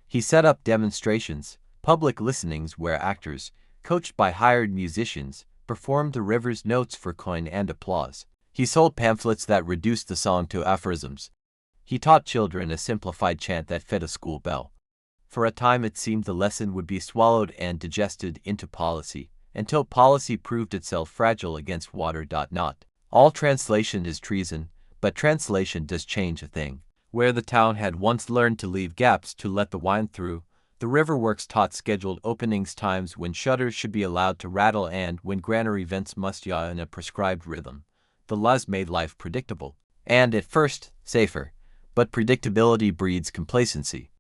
He set up demonstrations, public listenings where actors, coached by hired musicians, performed the river's notes for coin and applause. He sold pamphlets that reduced the song to aphorisms. He taught children a simplified chant that fed a school bell. For a time it seemed the lesson would be swallowed and digested into policy, until policy proved itself fragile against water. Not all translation is treason, but translation does change a thing. Where the town had once learned to leave gaps to let the wine through, the river works taught scheduled openings, times when shutters should be allowed to rattle and when granary vents must yaw in a prescribed rhythm. The laws made life predictable, and at first, safer. But predictability breeds complacency.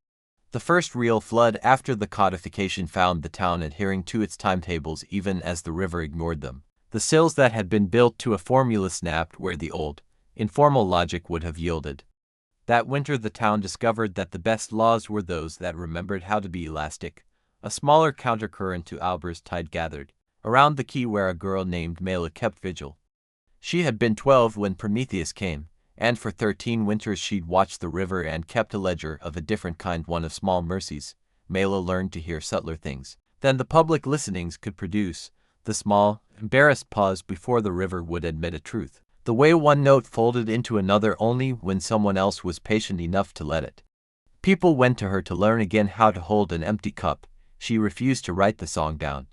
The first real flood after the codification found the town adhering to its timetables even as the river ignored them. The sills that had been built to a formula snapped where the old, informal logic would have yielded. That winter the town discovered that the best laws were those that remembered how to be elastic. A smaller countercurrent to Albert's tide gathered. around the quay where a girl named Mela kept vigil. She had been 12 when Prometheus came, and for 13 winters she'd watched the river and kept a ledger of a different kind, one of small mercies. Mela learned to hear subtler things than the public listenings could produce, the small, embarrassed pause before the river would admit a truth, the way one note folded into another only when someone else was patient enough to let it. People went to her to learn again how to hold an empty cup. She refused to write the song down.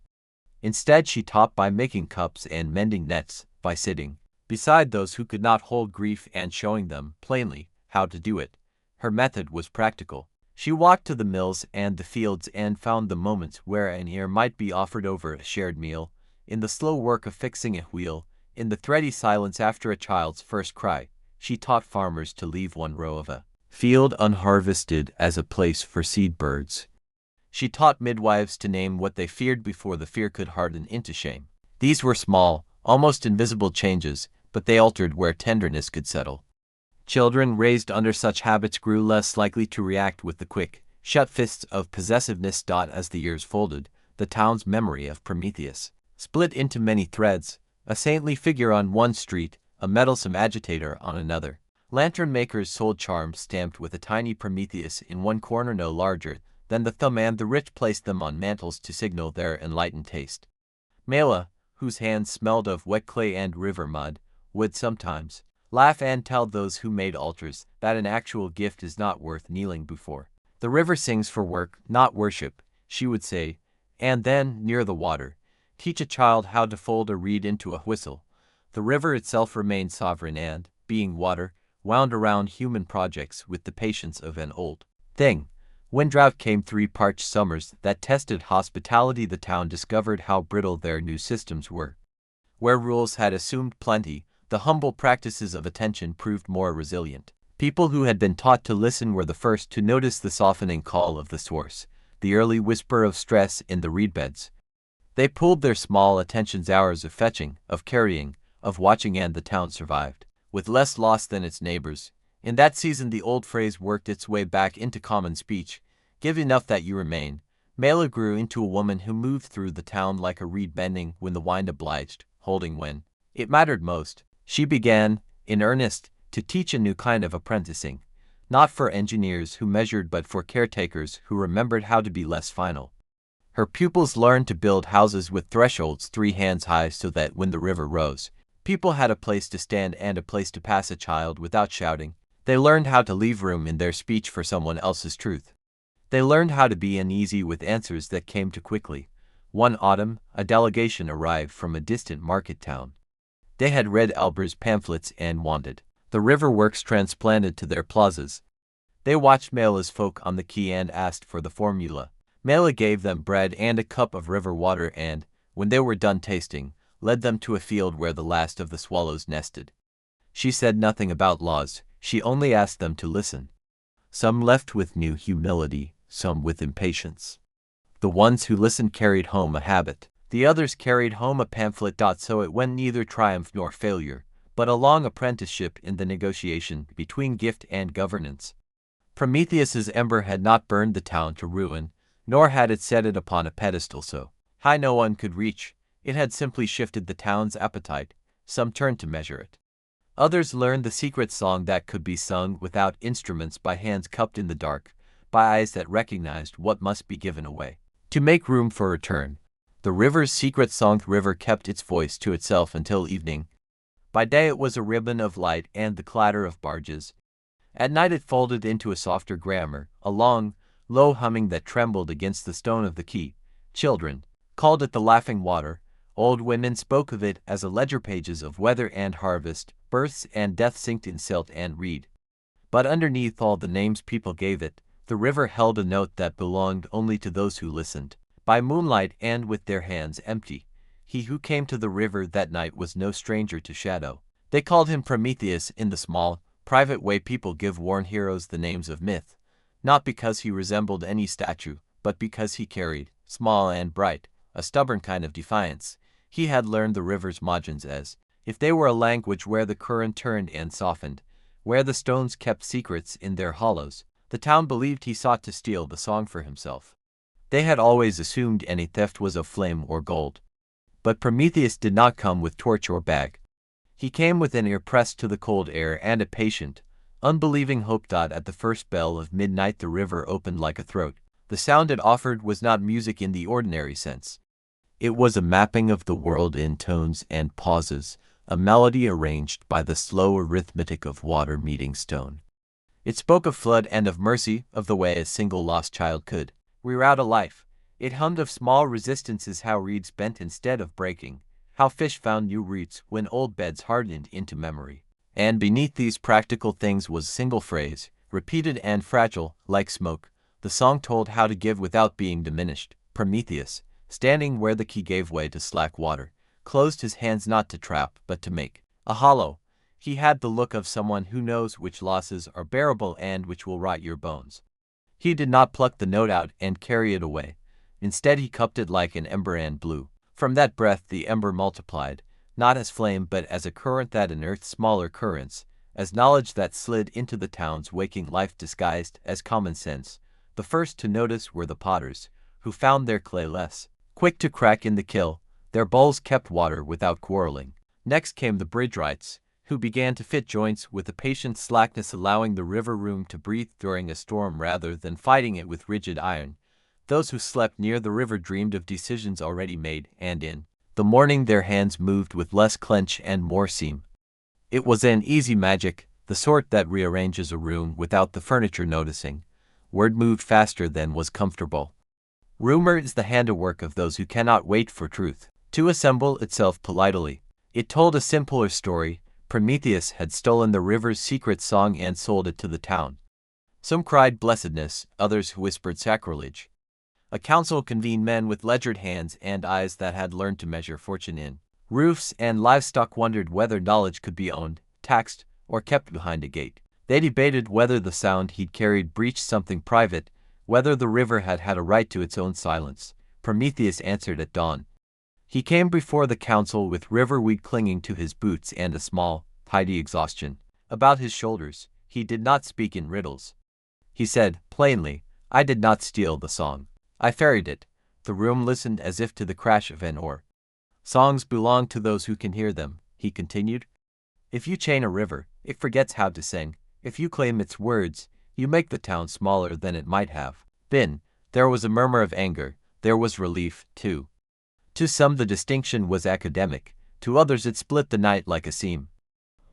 Instead, she taught by making cups and mending nets, by sitting beside those who could not hold grief and showing them, plainly, how to do it. Her method was practical. She walked to the mills and the fields and found the moments where an ear might be offered over a shared meal, in the slow work of fixing a wheel, in the thready silence after a child's first cry. She taught farmers to leave one row of a field unharvested as a place for seed birds. She taught midwives to name what they feared before the fear could harden into shame. These were small, almost invisible changes, but they altered where tenderness could settle. Children raised under such habits grew less likely to react with the quick, shut fists of possessiveness. As the years folded, the town's memory of Prometheus split into many threads, a saintly figure on one street, a meddlesome agitator on another. Lantern makers sold charms stamped with a tiny Prometheus in one corner no larger than the thumb, and the rich placed them on mantles to signal their enlightened taste. Mela, whose hands smelled of wet clay and river mud, would sometimes laugh and tell those who made altars that an actual gift is not worth kneeling before. The river sings for work, not worship, she would say, and then, near the water, teach a child how to fold a reed into a whistle. The river itself remained sovereign and, being water, wound around human projects with the patience of an old thing. When drought came, 3 parched summers that tested hospitality, the town discovered how brittle their new systems were. Where rules had assumed plenty, the humble practices of attention proved more resilient. People who had been taught to listen were the first to notice the softening call of the source, the early whisper of stress in the reedbeds. They pulled their small attention's hours of fetching, of carrying, of watching, and the town survived, with less loss than its neighbors. In that season the old phrase worked its way back into common speech, "Give enough that you remain." Mela grew into a woman who moved through the town like a reed bending when the wind obliged, holding when it mattered most. She began, in earnest, to teach a new kind of apprenticing, not for engineers who measured but for caretakers who remembered how to be less final. Her pupils learned to build houses with thresholds 3 hands high so that when the river rose, people had a place to stand and a place to pass a child without shouting. They learned how to leave room in their speech for someone else's truth. They learned how to be uneasy with answers that came too quickly. One autumn, a delegation arrived from a distant market town. They had read Elber's pamphlets and wanted the river works transplanted to their plazas. They watched Mela's folk on the quay and asked for the formula. Mela gave them bread and a cup of river water and, when they were done tasting, led them to a field where the last of the swallows nested. She said nothing about laws, she only asked them to listen. Some left with new humility, some with impatience. The ones who listened carried home a habit. The others carried home a pamphlet. So it went, neither triumph nor failure, but a long apprenticeship in the negotiation between gift and governance. Prometheus's ember had not burned the town to ruin, nor had it set it upon a pedestal so high no one could reach. It had simply shifted the town's appetite. Some turned to measure it. Others learned the secret song that could be sung without instruments, by hands cupped in the dark, by eyes that recognized what must be given away to make room for return. The river's secret song. The river kept its voice to itself until evening. By day it was a ribbon of light and the clatter of barges. At night it folded into a softer grammar, a long, low humming that trembled against the stone of the quay. Children called it the laughing water. Old women spoke of it as a ledger, pages of weather and harvest, births and deaths synced in silt and reed. But underneath all the names people gave it, the river held a note that belonged only to those who listened. By moonlight and with their hands empty, he who came to the river that night was no stranger to shadow. They called him Prometheus in the small, private way people give worn heroes the names of myth, not because he resembled any statue, but because he carried, small and bright, a stubborn kind of defiance. He had learned the river's margins as if they were a language where the current turned and softened, where the stones kept secrets in their hollows. The town believed he sought to steal the song for himself. They had always assumed any theft was of flame or gold. But Prometheus did not come with torch or bag. He came with an ear pressed to the cold air and a patient, unbelieving hope. At the first bell of midnight the river opened like a throat. The sound it offered was not music in the ordinary sense. It was a mapping of the world in tones and pauses, a melody arranged by the slow arithmetic of water meeting stone. It spoke of flood and of mercy, of the way a single lost child could reroute a life. It hummed of small resistances, how reeds bent instead of breaking, how fish found new roots when old beds hardened into memory. And beneath these practical things was a single phrase, repeated and fragile, like smoke. The song told how to give without being diminished. Prometheus, standing where the key gave way to slack water, closed his hands not to trap but to make a hollow. He had the look of someone who knows which losses are bearable and which will rot your bones. He did not pluck the note out and carry it away. Instead he cupped it like an ember and blew. From that breath the ember multiplied, not as flame but as a current that unearthed smaller currents, as knowledge that slid into the town's waking life disguised as common sense. The first to notice were the potters, who found their clay less quick to crack in the kiln. Their bowls kept water without quarreling. Next came the bridge-wrights, who began to fit joints with a patient slackness, allowing the river room to breathe during a storm rather than fighting it with rigid iron. Those who slept near the river dreamed of decisions already made, and in the morning their hands moved with less clench and more seam. It was an easy magic, the sort that rearranges a room without the furniture noticing. Word moved faster than was comfortable. Rumor is the handiwork of those who cannot wait for truth to assemble itself politely. It told a simpler story. Prometheus had stolen the river's secret song and sold it to the town. Some cried blessedness, others whispered sacrilege. A council convened, men with ledgered hands and eyes that had learned to measure fortune in roofs, and livestock wondered whether knowledge could be owned, taxed, or kept behind a gate. They debated whether the sound he'd carried breached something private, whether the river had a right to its own silence. Prometheus answered at dawn. He came before the council with riverweed clinging to his boots and a small, tidy exhaustion about his shoulders. He did not speak in riddles. He said, plainly, I did not steal the song. I ferried it. The room listened as if to the crash of an oar. Songs belong to those who can hear them, he continued. If you chain a river, it forgets how to sing. If you claim its words, you make the town smaller than it might have been. There was a murmur of anger. There was relief, too. To some the distinction was academic, to others it split the night like a seam.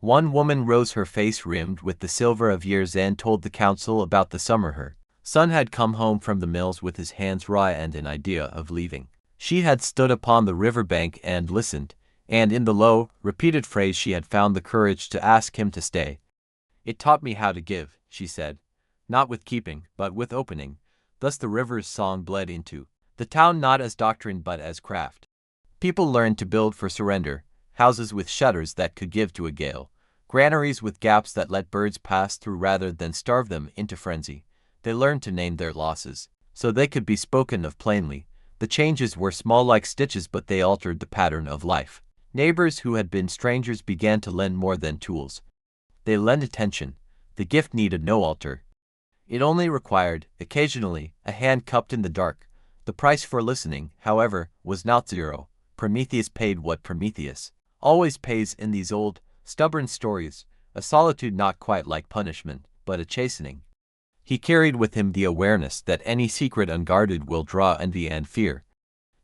One woman rose, her face rimmed with the silver of years, and told the council about the summer her son had come home from the mills with his hands raw and an idea of leaving. She had stood upon the river bank and listened, and in the low, repeated phrase she had found the courage to ask him to stay. It taught me how to give, she said, not with keeping, but with opening. Thus the river's song bled into the town, not as doctrine but as craft. People learned to build for surrender, houses with shutters that could give to a gale, granaries with gaps that let birds pass through rather than starve them into frenzy. They learned to name their losses, so they could be spoken of plainly. The changes were small like stitches, but they altered the pattern of life. Neighbors who had been strangers began to lend more than tools. They lent attention. The gift needed no altar. It only required, occasionally, a hand cupped in the dark. The price for listening, however, was not zero. Prometheus paid what Prometheus always pays in these old, stubborn stories, a solitude not quite like punishment, but a chastening. He carried with him the awareness that any secret unguarded will draw envy and fear.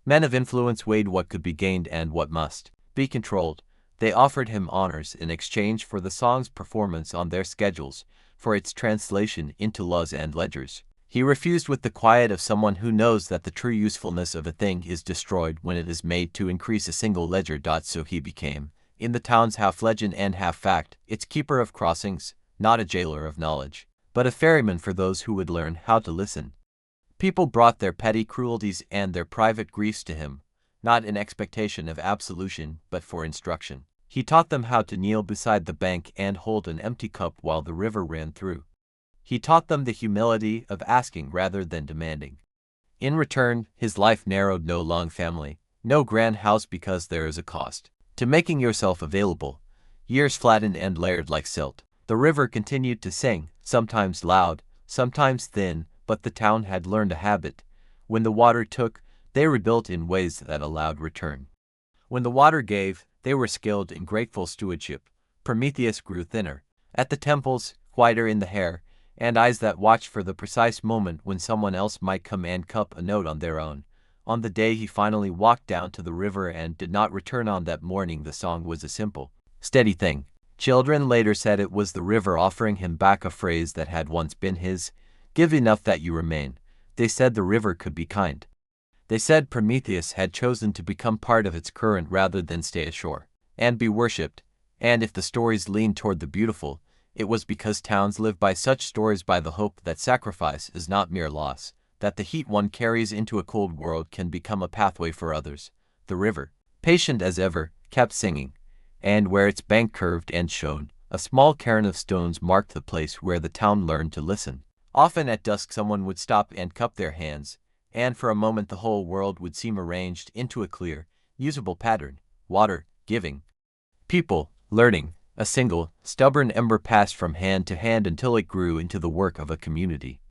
Men of influence weighed what could be gained and what must be controlled. They offered him honors in exchange for the song's performance on their schedules, for its translation into laws and ledgers. He refused with the quiet of someone who knows that the true usefulness of a thing is destroyed when it is made to increase a single ledger. So he became, in the town's half legend and half fact, its keeper of crossings, not a jailer of knowledge, but a ferryman for those who would learn how to listen. People brought their petty cruelties and their private griefs to him, not in expectation of absolution, but for instruction. He taught them how to kneel beside the bank and hold an empty cup while the river ran through. He taught them the humility of asking rather than demanding. In return, his life narrowed no long family, no grand house, because there is a cost to making yourself available. Years flattened and layered like silt. The river continued to sing, sometimes loud, sometimes thin, but the town had learned a habit. When the water took, they rebuilt in ways that allowed return. When the water gave, they were skilled in grateful stewardship. Prometheus grew thinner at the temples, whiter in the hair, and eyes that watched for the precise moment when someone else might come and cup a note on their own. On the day he finally walked down to the river and did not return on that morning, the song was a simple, steady thing. Children later said it was the river offering him back a phrase that had once been his: "Give enough that you remain." They said the river could be kind. They said Prometheus had chosen to become part of its current rather than stay ashore and be worshipped. And if the stories leaned toward the beautiful, it was because towns live by such stories, by the hope that sacrifice is not mere loss, that the heat one carries into a cold world can become a pathway for others. The river, patient as ever, kept singing, and where its bank curved and showed, a small cairn of stones marked the place where the town learned to listen. Often at dusk someone would stop and cup their hands, and for a moment the whole world would seem arranged into a clear, usable pattern: water, giving, people, learning. A single, stubborn ember passed from hand to hand until it grew into the work of a community.